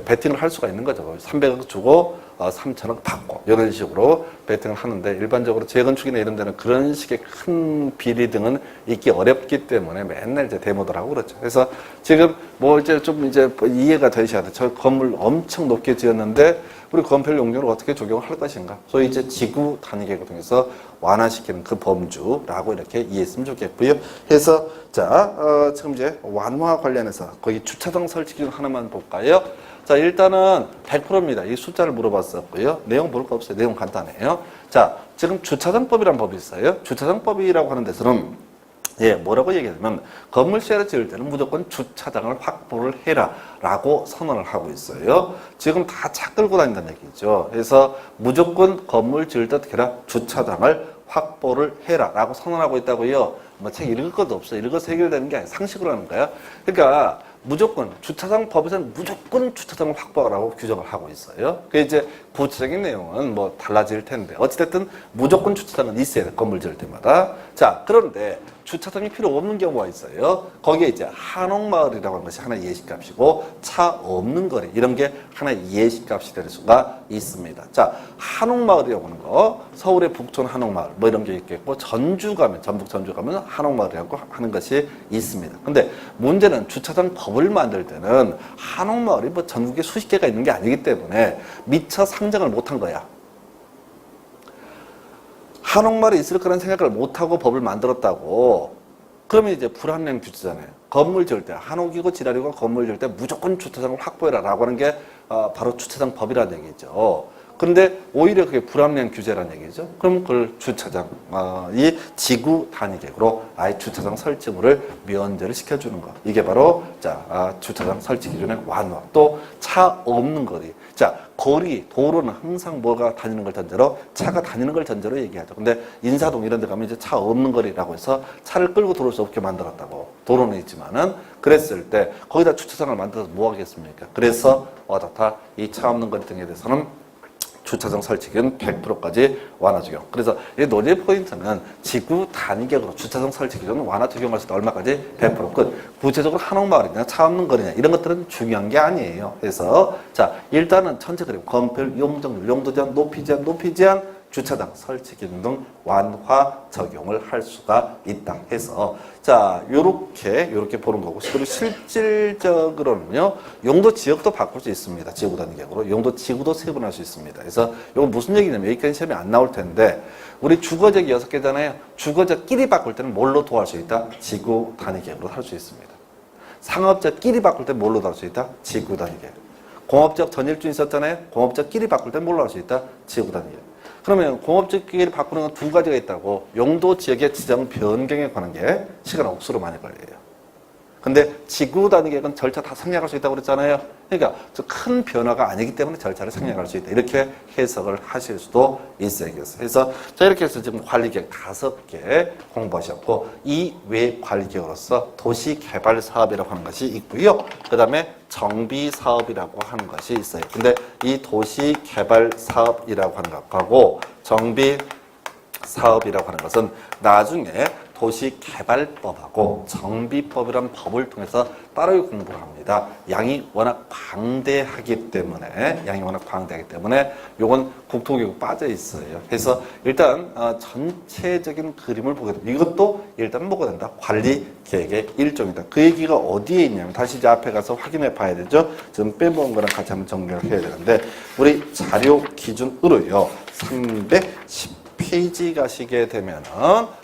베팅을 할 수가 있는 거죠. 300억 주고 3천억 받고 이런 식으로 베팅을 하는데 일반적으로 재건축이나 이런 데는 그런 식의 큰 비리 등은 있기 어렵기 때문에 맨날 이제 데모들 하고 그렇죠. 그래서 지금 뭐 이제 좀 이제 이해가 되셔야 돼. 저 건물 엄청 높게 지었는데 우리 건폐율 용적을 어떻게 적용을 할 것인가. 소위 이제 지구 단위 계획을 통해서 완화시키는 그 범주라고 이렇게 이해했으면 좋겠고요. 그래서 자 지금 이제 완화 관련해서 거기 주차장 설치 기준 하나만 볼까요? 자, 일단은 100%입니다. 이 숫자를 물어봤었고요. 내용 볼 거 없어요. 내용 간단해요. 자, 지금 주차장법이라는 법이 있어요. 주차장법이라고 하는 데서는 뭐라고 얘기하냐면 건물 시야를 지을 때는 무조건 주차장을 확보를 해라 라고 선언을 하고 있어요. 지금 다 차 끌고 다닌다는 얘기죠. 그래서 무조건 건물 지을 때 어떻게 해라? 주차장을 확보를 해라 라고 선언하고 있다고요. 뭐 책 읽을 것도 없어. 읽어서 해결되는 게 아니라 상식으로 하는 거야. 그러니까 무조건 주차장 법에서는 무조건 주차장을 확보하라고 규정을 하고 있어요. 그 이제 구체적인 내용은 뭐 달라질 텐데 어찌됐든 무조건 주차장은 있어야 돼. 건물 지을 때마다. 자, 그런데 주차장이 필요 없는 경우가 있어요. 거기에 이제 한옥마을이라고 하는 것이 하나의 예시값이고 차 없는 거리 이런 게 하나의 예시값이 될 수가 있습니다. 자, 한옥마을이라고 하는 거 서울의 북촌 한옥마을 뭐 이런 게 있겠고 전주 가면 전북 전주 가면 한옥마을이라고 하는 것이 있습니다. 근데 문제는 주차장 법을 만들 때는 한옥마을이 뭐 전국에 수십 개가 있는 게 아니기 때문에 미처 상정을 못한 거야. 한옥마을이 있을 거라는 생각을 못하고 법을 만들었다고 그러면 이제 불합리한 규제잖아요. 건물 지을 때 한옥이고 지랄이고 건물 지을 때 무조건 주차장을 확보해라 라고 하는 게 바로 주차장 법이라는 얘기죠. 그런데 오히려 그게 불합리한 규제라는 얘기죠. 그럼 그걸 주차장, 이 지구 단위계획으로 아예 주차장 설치물을 면제를 시켜주는 거. 이게 바로 주차장 설치 기준의 완화. 또 차 없는 거리. 자, 거리, 도로는 항상 뭐가 다니는 걸 전제로 차가 다니는 걸 전제로 얘기하죠. 근데 인사동 이런 데 가면 이제 차 없는 거리라고 해서 차를 끌고 들어올 수 없게 만들었다고. 도로는 있지만은 그랬을 때 거기다 주차장을 만들어서 뭐 하겠습니까? 그래서 이 차 없는 거리 등에 대해서는 주차장 설치기는 100%까지 완화 적용. 그래서 이 논의 포인트는 지구 단위계획으로 주차장 설치 기준 완화 적용할 수 있다. 얼마까지? 100% 끝. 구체적으로 한옥마을이냐 차 없는 거리냐 이런 것들은 중요한 게 아니에요. 그래서 자, 일단은 전체 그림 건폐율, 용적률, 용도 제한, 높이 제한, 높이 제한, 주차장 설치 기준 등 완화 적용을 할 수가 있다 해서 자, 요렇게 보는 거고 그리고 실질적으로는요 용도 지역도 바꿀 수 있습니다. 지구 단위 계획으로 용도 지구도 세분할 수 있습니다. 그래서 이건 무슨 얘기냐면 여기까지 시험이 안 나올 텐데 우리 주거지역이 6개잖아요. 주거지역끼리 바꿀 때는 뭘로 도할 수 있다? 지구 단위 계획으로 할 수 있습니다. 상업지역끼리 바꿀 때는 뭘로 도할 수 있다? 지구 단위 계획. 공업지역 전일주 있었잖아요. 공업지역끼리 바꿀 때는 뭘로 할 수 있다? 지구 단위 계획. 그러면 공업지역끼리 바꾸는 건 두 가지가 있다고. 용도 지역의 지정 변경에 관한 게 시간 억수로 많이 걸려요. 근데 지구 단위 계획은 절차 다 생략할 수 있다고 그랬잖아요. 그러니까 큰 변화가 아니기 때문에 절차를 생략할 수 있다. 이렇게 해석을 하실 수도 있어야겠어요. 그래서 자, 이렇게 해서 지금 관리계획 5개 공부하셨고 이 외 관리계획으로서 도시개발사업이라고 하는 것이 있고요. 그 다음에 정비사업이라고 하는 것이 있어요. 근데 이 도시개발사업이라고 하는 것하고 정비사업이라고 하는 것은 나중에 도시개발법하고 정비법이라는 법을 통해서 따로 공부를 합니다. 양이 워낙 방대하기 때문에 요건 국토교육 빠져 있어요. 그래서 일단 전체적인 그림을 보게 됩니다. 이것도 일단 뭐가 된다? 관리 계획의 일종이다. 그 얘기가 어디에 있냐면 다시 이제 앞에 가서 확인해 봐야 되죠. 지금 빼먹은 거랑 같이 한번 정리를 해야 되는데 우리 자료 기준으로요. 310페이지 가시게 되면은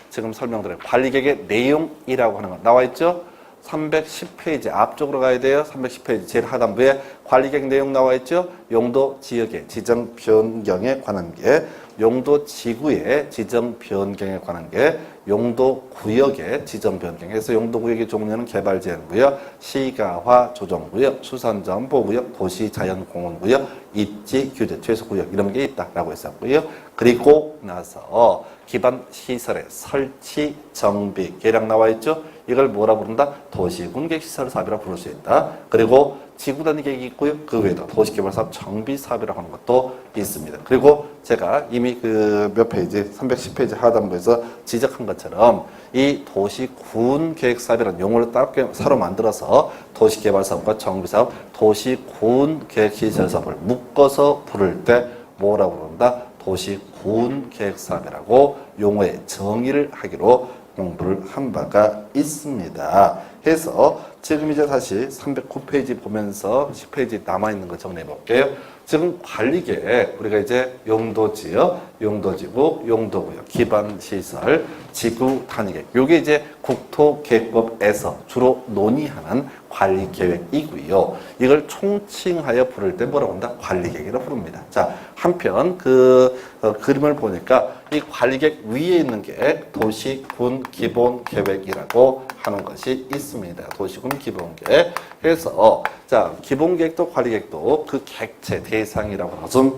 지금 설명드린 관리계획의 내용이라고 하는 거 나와 있죠? 310페이지 앞쪽으로 가야 돼요. 310페이지 제일 하단부에 관리계획 내용 나와 있죠? 용도 지역의 지정 변경에 관한 게, 용도 지구의 지정 변경에 관한 게, 용도 구역의 지정 변경해서 용도 구역의 종류는 개발 제한 구역, 시가화 조정 구역, 수산점 보호구역, 도시 자연 공원 구역, 입지 규제 최소 구역 이런 게 있다라고 했었고요. 그리고 나서 기반 시설의 설치 정비 계량 나와 있죠. 이걸 뭐라 부른다? 도시군객시설 사업이라고 부를 수 있다. 그리고 지구 단위 계획이 있고요. 그 외에도 도시개발사업 정비사업이라고 하는 것도 있습니다. 그리고 제가 이미 그 몇 페이지, 310페이지 하단부에서 지적한 것처럼 이 도시군계획사업이라는 용어를 따로 새로 만들어서 도시개발사업과 정비사업, 도시군계획시설사업을 묶어서 부를 때 뭐라고 부른다? 도시군계획사업이라고 용어의 정의를 하기로 공부를 한 바가 있습니다. 해서 지금 이제 다시 309페이지 보면서 10페이지 남아있는 거 정리해 볼게요. 지금 관리계획, 우리가 이제 용도지역, 용도지구, 용도구역, 기반시설, 지구 단위계획. 요게 이제 국토계획법에서 주로 논의하는 관리계획이고요. 이걸 총칭하여 부를 때 뭐라고 한다? 관리계획이라고 부릅니다. 자, 한편 그림을 보니까 이 관리계획 위에 있는 게 도시군 기본계획이라고 하는 것이 있습니다. 도시군 기본계획. 그래서 자, 기본계획도 관리계획도 그 객체 대상이라고 하는 것은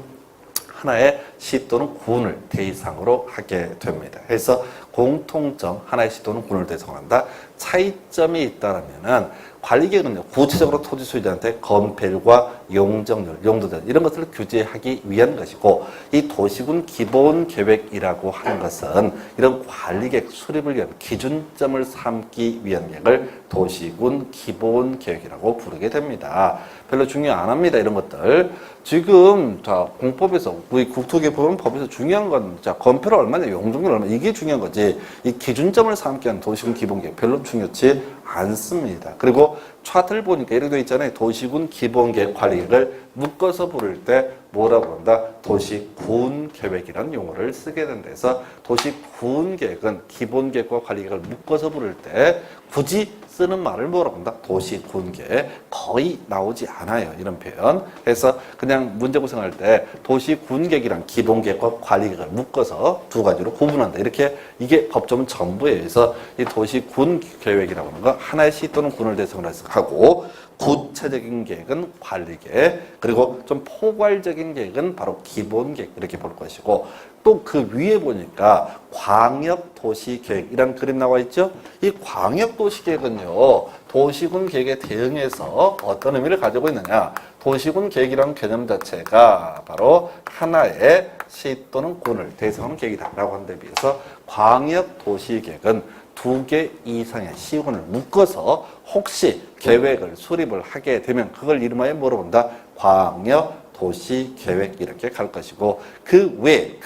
하나의 시 또는 군을 대상으로 하게 됩니다. 그래서 공통점 하나의 시 또는 군을 대상으로 한다. 차이점이 있다면은 관리계획은요, 구체적으로 토지 소유자한테 건폐율과 용적률, 용도자 이런 것들을 규제하기 위한 것이고, 이 도시군 기본 계획이라고 하는 것은 이런 관리계획 수립을 위한 기준점을 삼기 위한 계획을 도시군 기본 계획이라고 부르게 됩니다. 별로 중요 안 합니다, 이런 것들. 지금 자 공법에서 우리 국토기본법에서 중요한 건 자 건폐를 얼마냐, 용적률 얼마, 이게 중요한 거지. 이 기준점을 삼기 위한 도시군 기본 계획 별로 중요치 않습니다. 그리고 차트를 보니까 이렇게 되어 있잖아요. 도시군 기본계획 관리계획을 묶어서 부를 때 뭐라고 한다? 도시군 계획이라는 용어를 쓰게 된다. 그래서 도시군 계획은 기본계획과 관리계획을 묶어서 부를 때 굳이 쓰는 말을 뭐라고 한다? 도시군 계획. 거의 나오지 않아요, 이런 표현. 그래서 그냥 문제 구성할 때 도시군 계획이랑 기본계획과 관리계획을 묶어서 두 가지로 구분한다. 이렇게 이게 법조문 전부에 의해서 이 도시군 계획이라고 하는 거 하나의 시 또는 군을 대상으로 하고, 구체적인 계획은 관리계획, 그리고 좀 포괄적인 계획은 바로 기본계획 이렇게 볼 것이고, 또 그 위에 보니까 광역도시계획이라는 그림 나와 있죠. 이 광역도시계획은요, 도시군 계획에 대응해서 어떤 의미를 가지고 있느냐, 도시군 계획이라는 개념 자체가 바로 하나의 시 또는 군을 대상하는 계획이다라고 하는 데 비해서 광역도시계획은 두 개 이상의 시군을 묶어서 혹시 계획을 수립을 하게 되면 그걸 이름하여 뭐로 본다? 광역도시계획 이렇게 갈 것이고, 그 위에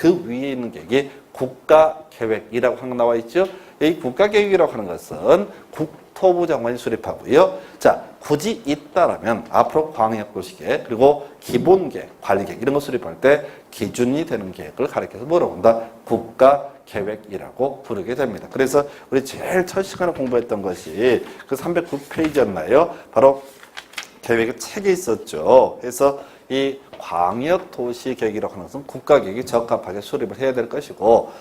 있는 계획이 국가계획이라고 하는 거 나와 있죠. 이 국가계획이라고 하는 것은 국토부 장관이 수립하고요. 자, 굳이 있다라면 앞으로 광역도시계획 그리고 기본계획, 관리계획 이런 거 수립할 때 기준이 되는 계획을 가리켜서 뭐라고 한다? 국가계획이라고 부르게 됩니다. 그래서 우리 제일 첫 시간에 공부했던 것이 그 309페이지였나요? 바로 계획의 책에 있었죠. 그래서 이 광역도시계획이라고 하는 것은 국가계획이 적합하게 수립을 해야 될 것이고,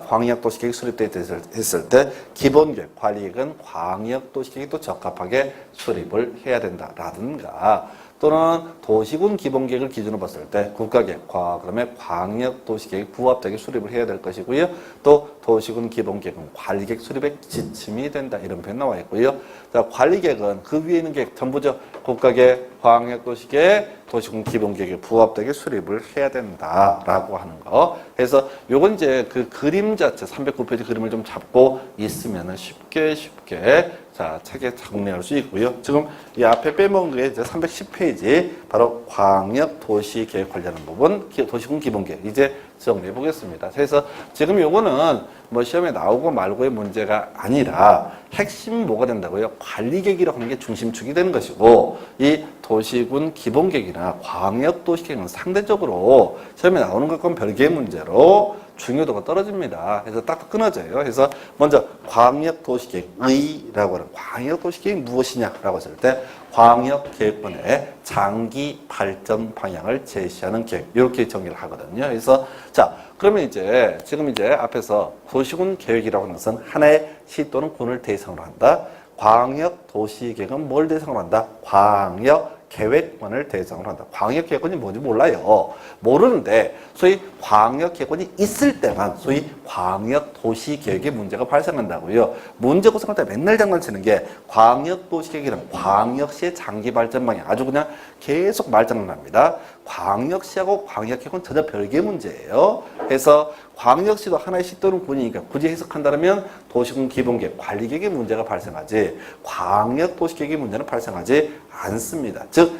광역도시계획이 수립됐을 때 기본계획, 관리계획은 광역도시계획이 또 적합하게 수립을 해야 된다라든가, 또는 도시군 기본계획을 기준으로 봤을 때 국가계획과 그다음에 광역도시계획 부합되게 수립을 해야 될 것이고요. 또 도시군 기본계획은 관리계획 수립에 지침이 된다 이런 표현 나와 있고요. 자, 관리계획은 그 위에 있는 계획 전부죠. 국가계획, 광역도시계획, 도시군 기본계획에 부합되게 수립을 해야 된다라고 하는 거. 그래서 요건 이제 그 그림 자체 309페이지 그림을 좀 잡고 있으면은 쉽게 자, 책에 정리할 수 있고요. 지금 이 앞에 빼먹은 게 이제 310페이지 바로 광역도시계획 관련한 부분, 도시군 기본계획 이제 정리해 보겠습니다. 그래서 지금 요거는 뭐 시험에 나오고 말고의 문제가 아니라 핵심 뭐가 된다고요? 관리계획이라고 하는 게 중심축이 되는 것이고, 이 도시군 기본계획이나 광역도시계획은 상대적으로 시험에 나오는 것과는 별개의 문제로 중요도가 떨어집니다. 그래서 딱 끊어져요. 그래서 먼저 광역도시계획의라고 하는 광역도시계획이 무엇이냐라고 했을 때 광역계획권의 장기 발전 방향을 제시하는 계획 이렇게 정의를 하거든요. 그래서 자 그러면 이제 지금 이제 앞에서 도시군 계획이라고 하는 것은 하나의 시 또는 군을 대상으로 한다. 광역도시계획은 뭘 대상으로 한다? 광역계획권을 대상으로 한다. 광역계획권이 뭔지 몰라요. 모르는데 소위 광역계획권이 있을 때만 소위 광역도시계획의 문제가 발생한다고요. 문제 구성할 때 맨날 장난치는 게 광역도시계획이란 광역시의 장기발전 방향 아주 그냥 계속 말장난합니다. 광역시하고 광역계획은 전혀 별개의 문제예요. 그래서 광역시도 하나의 시 또는 군이니까 굳이 해석한다면 도시군 기본계획, 관리계획의 문제가 발생하지 광역도시계획의 문제는 발생하지 않습니다. 즉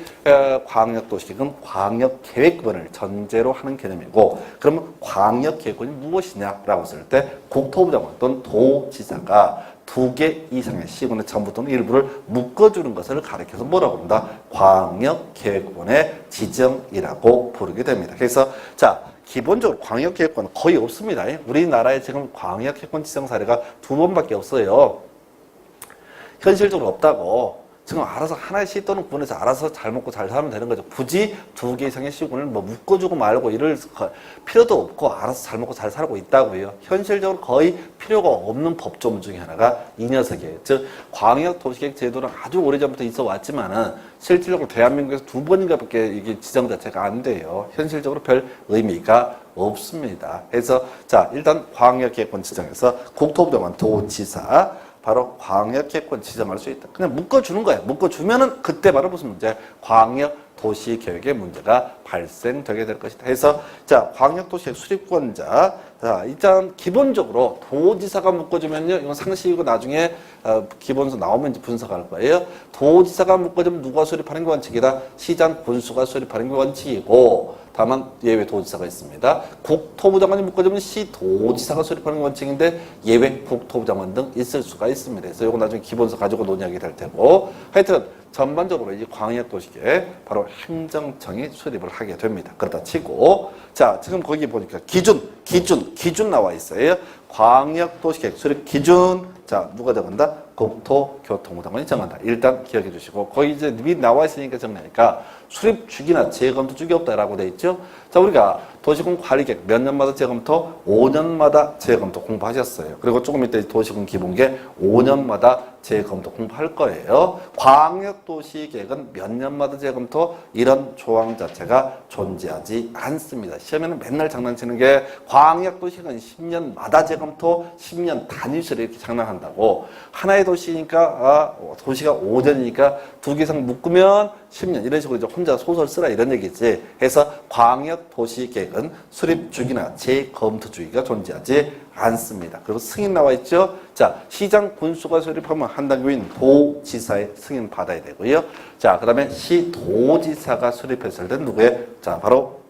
광역도시계획은 광역계획권을 전제로 하는 개념이고, 그러면 광역계획권이 무엇이냐라고 했을 때 국토부 장관 또는 도지사가 두 개 이상의 시군의 전부 또는 일부를 묶어주는 것을 가리켜서 뭐라고 합니다? 광역계획권의 지정이라고 부르게 됩니다. 그래서 자 기본적으로 광역계획권은 거의 없습니다. 우리나라에 지금 광역계획권 지정 사례가 2번밖에 없어요. 현실적으로 없다고. 지금 알아서 하나의 시 또는 구분해서 알아서 잘 먹고 잘 살면 되는 거죠. 굳이 2개 이상의 시군을 뭐 묶어주고 말고 이럴 필요도 없고 알아서 잘 먹고 잘 살고 있다고요. 현실적으로 거의 필요가 없는 법조문 중에 하나가 이 녀석이에요. 즉 광역도시계획 제도는 아주 오래전부터 있어 왔지만은 실질적으로 대한민국에서 2번인가밖에 이게 지정 자체가 안 돼요. 현실적으로 별 의미가 없습니다. 그래서 자 일단 광역계획권 지정에서 국토부장관 도지사 바로 광역계획권 지정할 수 있다. 그냥 묶어주는 거예요. 묶어주면은 그때 바로 무슨 문제? 광역도시계획의 문제가 발생되게 될 것이다. 해서 자 광역도시계획 수립권자 자 일단 기본적으로 도지사가 묶어주면요 이건 상식이고 나중에 기본서 나오면 이제 분석할 거예요. 도지사가 묶어주면 누가 수립하는 게 원칙이다? 시장 군수가 수립하는 게 원칙이고 다만 예외 도지사가 있습니다. 국토부 장관이 묶어주면 시도지사가 수립하는 원칙인데 예외 국토부 장관 등 있을 수가 있습니다. 그래서 이거 나중에 기본서 가지고 논의하게 될 테고 하여튼 전반적으로 이 광역도시계획 바로 행정청이 수립을 하게 됩니다. 그렇다 치고 자 지금 거기 보니까 기준 나와 있어요. 광역도시계획 수립 기준 자 누가 정한다? 국토교통부 장관이 정한다. 일단 기억해 주시고 거기 이제 미리 나와 있으니까 정리하니까 수립 주기나 재검토 주기 없다라고 돼 있죠. 자 우리가 도시군 관리계획 몇 년마다 재검토? 5년마다 재검토 공부하셨어요. 그리고 조금 이따 도시군 기본계획 5년마다 재검토 공부할 거예요. 광역도시계획은 몇 년마다 재검토? 이런 조항 자체가 존재하지 않습니다. 시험에는 맨날 장난치는 게 광역도시계획은 10년마다 재검토, 10년 단위수를 이렇게 장난한다고. 하나의 도시니까 도시가 5년이니까 2개 이상 묶으면 10년 이런 식으로 이제 혼자 소설 쓰라 이런 얘기지. 해서 광역도시계획은 수립 주기나 재검토 주기가 존재하지 않습니다. 그리고 승인 나와 있죠. 자 시장 군수가 수립하면 한 단계 위인 도지사의 승인 받아야 되고요. 자 그다음에 시도지사가 수립했을 때 누구의 자 바로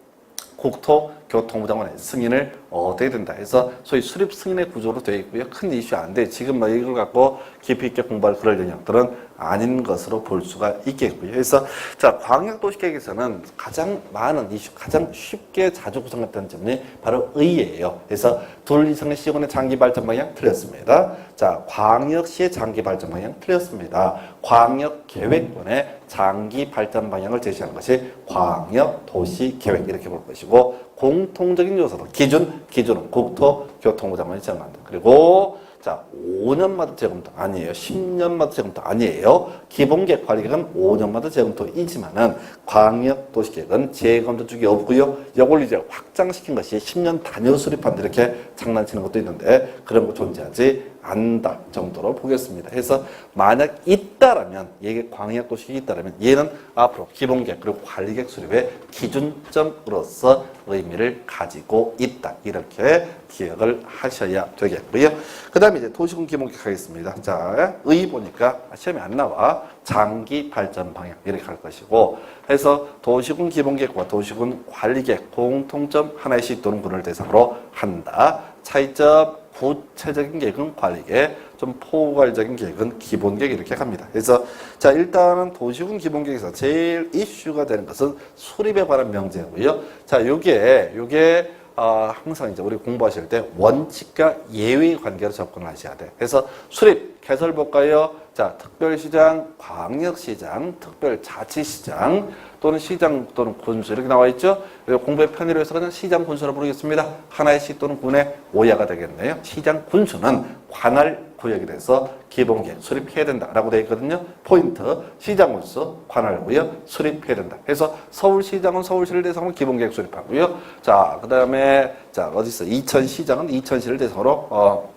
국토교통부 장관의 승인을 얻어야 된다. 해서 소위 수립 승인의 구조로 되어 있고요. 큰 이슈 안 돼. 지금 뭐 이걸 갖고 깊이 있게 공부할 그럴 영역들은 아닌 것으로 볼 수가 있겠고요. 그래서 자 광역도시계획에서는 가장 많은 이슈, 가장 쉽게 자주 구성했던 점이 바로 의예요. 그래서 둘 이상의 시군의 장기 발전 방향 틀렸습니다. 자 광역시의 장기 발전 방향 틀렸습니다. 광역계획권의 장기 발전 방향을 제시하는 것이 광역도시계획 이렇게 볼 것이고 공통적인 요소로 기준은 국토교통부 장관이 정한다. 그리고 자 5년마다 재검토 아니에요. 10년마다 재검토 아니에요. 기본계획 관리계획은 5년마다 재검토이지만은 광역도시계획은 재검토 주기 없고요. 이걸 이제 확장시킨 것이 10년 단위 수립한다 이렇게 장난치는 것도 있는데 그런 거 존재하지 않다 정도로 보겠습니다. 해서 만약 있다라면 이게 광역도시계획이 있다라면 얘는 앞으로 기본계획 그리고 관리계획 수립의 기준점으로서 의미를 가지고 있다. 이렇게 기억을 하셔야 되겠고요. 그 다음에 이제 도시군 기본계획 하겠습니다. 자, 의 보니까 시험에 안 나와. 장기 발전 방향 이렇게 할 것이고 해서 도시군 기본계획과 도시군 관리계획 공통점 하나의 시 또는 군을 대상으로 한다. 차이점 구체적인 계획은 관리계획, 좀 포괄적인 계획은 기본계획 이렇게 갑니다. 그래서 자 일단은 도시군 기본계획에서 제일 이슈가 되는 것은 수립에 관한 명제고요. 자 요게 항상 이제 우리 공부하실 때 원칙과 예외의 관계로 접근을 하셔야 돼. 그래서 수립 개설 볼까요? 자 특별시장, 광역시장, 특별자치시장 또는 시장 또는 군수 이렇게 나와 있죠. 공부의 편의로 해서 그냥 시장 군수로 부르겠습니다. 하나의 시 또는 군의 오야가 되겠네요. 시장 군수는 관할 구역에 대해서 기본계획 수립해야 된다라고 되어 있거든요. 포인트 시장 군수 관할 구역 수립해야 된다. 그래서 서울시장은 서울시를 대상으로 기본계획 수립하고요. 자 그다음에 자 어디 있어? 이천시장은 이천시를 대상으로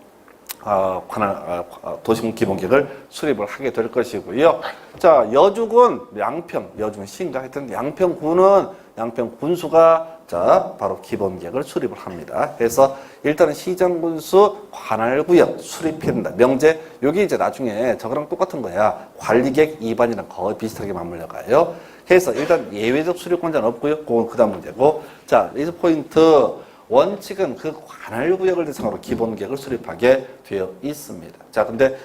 도시군 기본계획을 수립을 하게 될 것이고요. 자, 여주군, 여주군시인가 하여튼 양평군수가 자, 바로 기본계획을 수립을 합니다. 그래서 일단은 시장군수 관할구역 수립해야 된다. 명제, 여기 이제 나중에 저거랑 똑같은 거야. 관리계획 2반이랑 거의 비슷하게 맞물려 가요. 그래서 일단 예외적 수립권자는 없고요. 그건 그 다음 문제고. 자, 리스 포인트. 원칙은 그 관할구역을 대상으로 기본계획을 수립하게 되어 있습니다. 자, 근데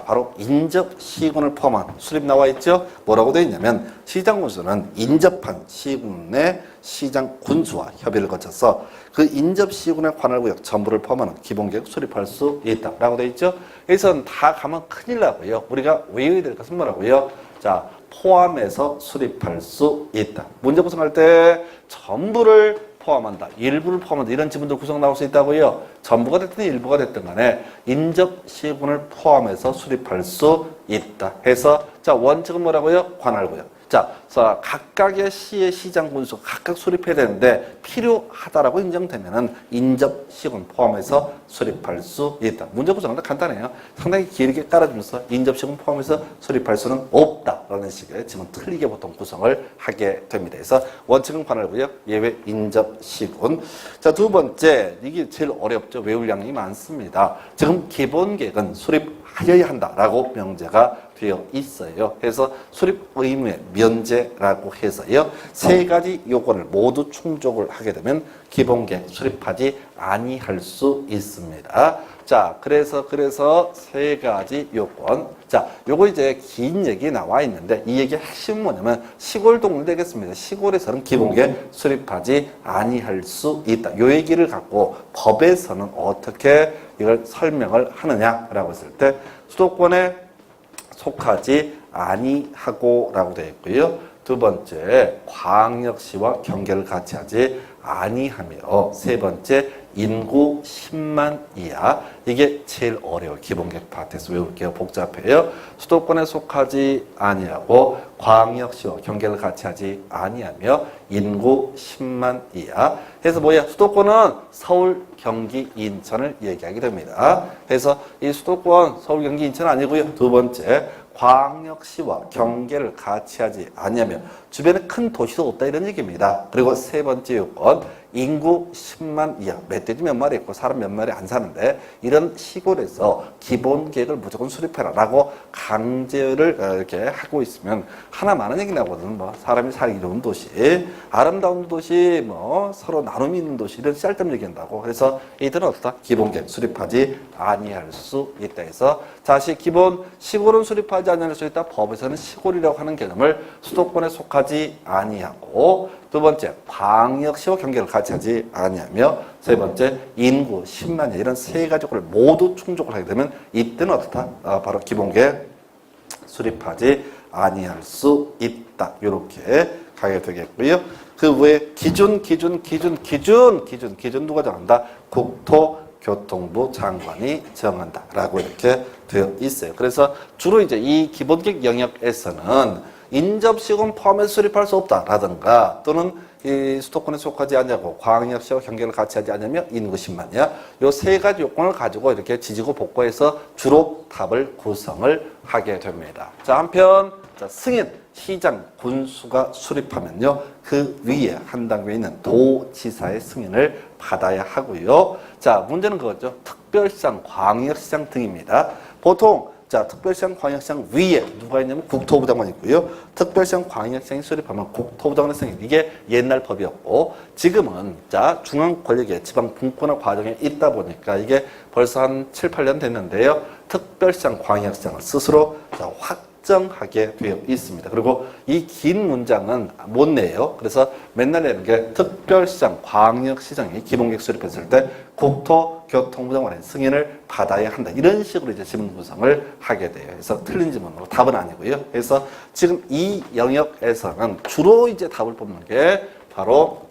바로 인접시군을 포함한 수립 나와 있죠? 뭐라고 되어 있냐면 시장군수는 인접한 시군 내 시장군수와 협의를 거쳐서 그 인접시군의 관할구역 전부를 포함하는 기본계획 수립할 수 있다라고 되어 있죠? 여기서는 다 가면 큰일 나고요. 우리가 외워야 될 것은 뭐라고요? 자, 포함해서 수립할 수 있다. 문제 구성할 때 전부를 포함한다, 일부를 포함한다, 이런 지문들 구성 나올 수 있다고요. 전부가 됐든 일부가 됐든 간에 인접시군을 포함해서 수립할 수 있다 해서, 자, 원칙은 뭐라고요? 관할구역. 자, 그래서 각각의 시의 시장군수 각각 수립해야 되는데 필요하다라고 인정되면은 인접시군 포함해서 수립할 수 있다. 문제 구성은 간단해요. 상당히 길게 깔아주면서 인접시군 포함해서 수립할 수는 없다라는 식의 지문 틀리게 보통 구성을 하게 됩니다. 그래서 원칙은 관할구역, 예외 인접시군. 자, 두 번째, 이게 제일 어렵죠. 외울 양이 많습니다. 지금 기본계획은 수립하여야 한다라고 명제가 되어 있어요. 그래서 수립 의무의 면제라고 해서요. 세 가지 요건을 모두 충족을 하게 되면 기본계획 수립하지 아니할 수 있습니다. 자, 그래서 세 가지 요건. 자, 요거 이제 긴 얘기 나와 있는데 이 얘기 핵심은 뭐냐면 시골 동네 되겠습니다. 시골에서는 기본계획 수립하지 아니할 수 있다. 요 얘기를 갖고 법에서는 어떻게 이걸 설명을 하느냐라고 했을 때 수도권에 속하지 아니하고라고 되어 있고요. 두 번째, 광역시와 경계를 같이 하지 아니하며, 세 번째, 인구 10만 이하. 이게 제일 어려워요. 기본계획 파트에서 외울게요. 복잡해요. 수도권에 속하지 아니하고 광역시와 경계를 같이 하지 아니하며 인구 10만 이하. 그래서 뭐야? 수도권은 서울, 경기, 인천을 얘기하게 됩니다. 그래서 이 수도권 서울, 경기, 인천 아니고요. 두 번째, 광역시와 경계를 같이 하지 아니하며 주변에 큰 도시도 없다, 이런 얘기입니다. 그리고 세 번째 요건, 인구 10만 이하, 멧돼지 몇 마리 있고 사람 몇 마리 안 사는데 이런 시골에서 기본계획을 무조건 수립해라 라고 강제를 이렇게 하고 있으면 하나 많은 얘기 나거든. 뭐 사람이 살기 좋은 도시, 아름다운 도시, 뭐 서로 나눔이 있는 도시, 이런 짤데없는 얘기한다고. 그래서 이들은 어떻다? 기본계획 수립하지 아니할 수 있다 해서, 다시 기본 시골은 수립하지 아니할 수 있다. 법에서는 시골이라고 하는 개념을 수도권에 속하지 아니하고, 두 번째, 광역시와 경계를 같이 하지 아니하며, 세 번째, 인구 10만여, 이런 세 가지 요건을 모두 충족을 하게 되면 이때는 어떻다? 바로 기본계획 수립하지 아니할 수 있다. 이렇게 가게 되겠고요. 그 외에 기준 누가 정한다? 국토교통부 장관이 정한다라고 이렇게 되어 있어요. 그래서 주로 이제 이 기본계획 영역에서는 인접시군 포함해서 수립할 수 없다라든가, 또는 이 수도권에 속하지 않냐고 광역시와 경계를 같이 하지 않으며 인구 10만이야. 요 세 가지 요건을 가지고 이렇게 지지고 볶아해서 주로 답을 구성을 하게 됩니다. 자, 한편 승인, 시장, 군수가 수립하면요, 그 위에 한 단계 있는 도지사의 승인을 받아야 하고요. 자, 문제는 그거죠. 특별시장, 광역시장 등입니다. 보통 자, 특별시장, 광역시장 위에 누가 있냐면 국토부 장관이 있고요. 특별시장, 광역시장이 수립하면 국토부 장관의 승인. 이게 옛날 법이었고, 지금은 자, 중앙 권력의 지방 분권화 과정에 있다 보니까 이게 벌써 한 7, 8년 됐는데요. 특별시장, 광역시장을 스스로 확정하게 되어 있습니다. 그리고 이 긴 문장은 못 내요. 그래서 맨날 내는 게 특별시장, 광역시장이 기본계획 수립했을 때 국토교통부 장관의 승인을 받아야 한다. 이런 식으로 이제 지문 구성을 하게 돼요. 그래서 틀린 지문으로 답은 아니고요. 그래서 지금 이 영역에서는 주로 이제 답을 뽑는 게 바로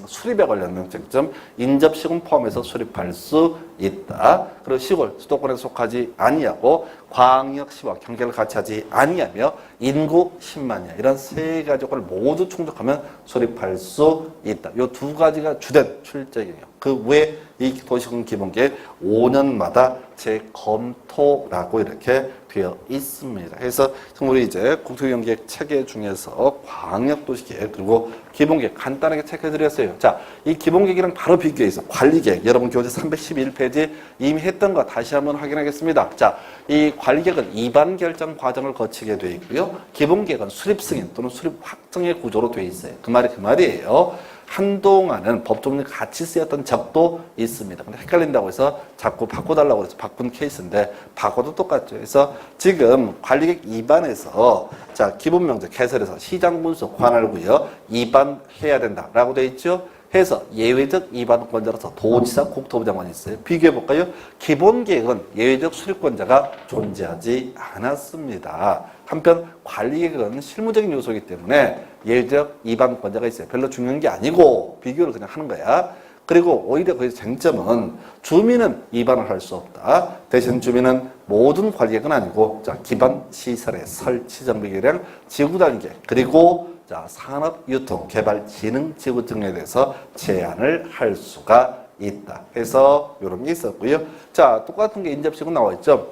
수립에 관련된 쟁점, 인접시군 포함해서 수립할 수 있다. 그리고 시골, 수도권에 속하지 아니하고 광역시와 경계를 같이 하지 아니하며 인구 10만이야. 이런 세 가지 요건을 모두 충족하면 수립할 수 있다. 이 두 가지가 주된 출제경이에요. 그 외에 이 도시군 기본계획 5년마다 재검토라고 이렇게 되어 있습니다. 그래서 우리 이제 국토경계획 체계 중에서 광역도시계획 그리고 기본계획 간단하게 체크해드렸어요. 자, 이 기본계획이랑 바로 비교해서 관리계획, 여러분 교재 311페이지 이미 했던 거 다시 한번 확인하겠습니다. 자, 이 관리계획은 이반 결정 과정을 거치게 되어 있고요. 기본계획은 수립 승인 또는 수립 확정의 구조로 되어 있어요. 그 말이 그 말이에요. 한동안은 법조문이 같이 쓰였던 적도 있습니다. 근데 헷갈린다고 해서 자꾸 바꿔달라고 해서 바꾼 케이스인데 바꿔도 똑같죠. 그래서 지금 관리객 2반에서 자 기본 명제 개설해서 시장군수 관할구역 2반해야 된다라고 돼 있죠. 해서 예외적 2반권자로서 도지사, 국토부 장관이 있어요. 비교해 볼까요? 기본 계획은 예외적 수립권자가 존재하지 않았습니다. 한편 관리계획은 실무적인 요소이기 때문에 예외적 2반권자가 있어요. 별로 중요한 게 아니고 비교를 그냥 하는 거야. 그리고 오히려 그 쟁점은 주민은 2반을 할 수 없다. 대신 주민은 모든 관리계획은 아니고 자 기반 시설의 설치 정비 계획, 지구 단위 계획 그리고 자, 산업, 유통, 개발, 진흥, 지구 등에 대해서 제한을 할 수가 있다. 그래서 이런 게 있었고요. 자, 똑같은 게 인접식은 나와 있죠.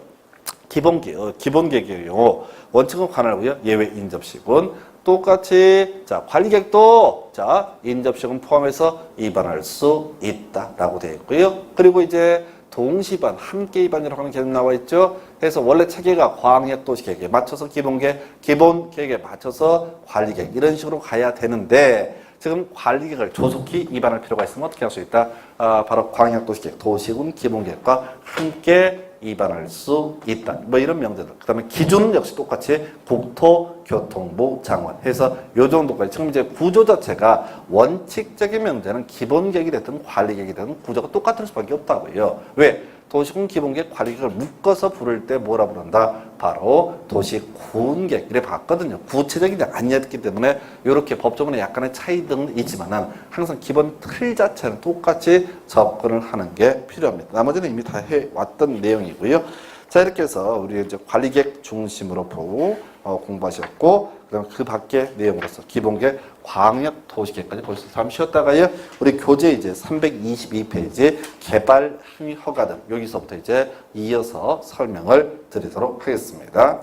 기본계획의 경우 원칙은 관할고요. 예외 인접식은 똑같이 자 관리객도 자 인접식은 포함해서 위반할 수 있다라고 되어 있고요. 그리고 이제 동시반, 함께 위반이라고 하는 개념 나와 있죠. 그래서 원래 체계가 광역도시계획에 맞춰서 기본계획에 맞춰서 관리계획 이런 식으로 가야 되는데 지금 관리계획을 조속히 위반할 필요가 있으면 어떻게 할 수 있다? 바로 광역도시계획, 도시군 기본계획과 함께 위반할 수 있다. 뭐 이런 명제들. 그 다음에 기준은 역시 똑같이 국토교통부 장관 해서 요 정도까지. 지금 이제 구조 자체가 원칙적인 명제는 기본계획이 됐든 관리계획이 됐든 구조가 똑같을 수밖에 없다고요. 왜? 도시군 기본계획 관리계획을 묶어서 부를 때 뭐라 부른다? 바로 도시군계획 이래 봤거든요. 구체적이지 아니었기 때문에 이렇게 법조문에 약간의 차이 등은 있지만은 항상 기본 틀 자체는 똑같이 접근을 하는 게 필요합니다. 나머지는 이미 다 해왔던 내용이고요. 자 이렇게 해서 우리 이제 관리계획 중심으로 보고 공부하셨고 그다음 그 밖의 내용으로서 기본계획, 광역도시계획까지 볼 수 있어요. 잠시 쉬었다가요. 우리 교재 이제 322페이지 개발 행위 허가 등 여기서부터 이제 이어서 설명을 드리도록 하겠습니다.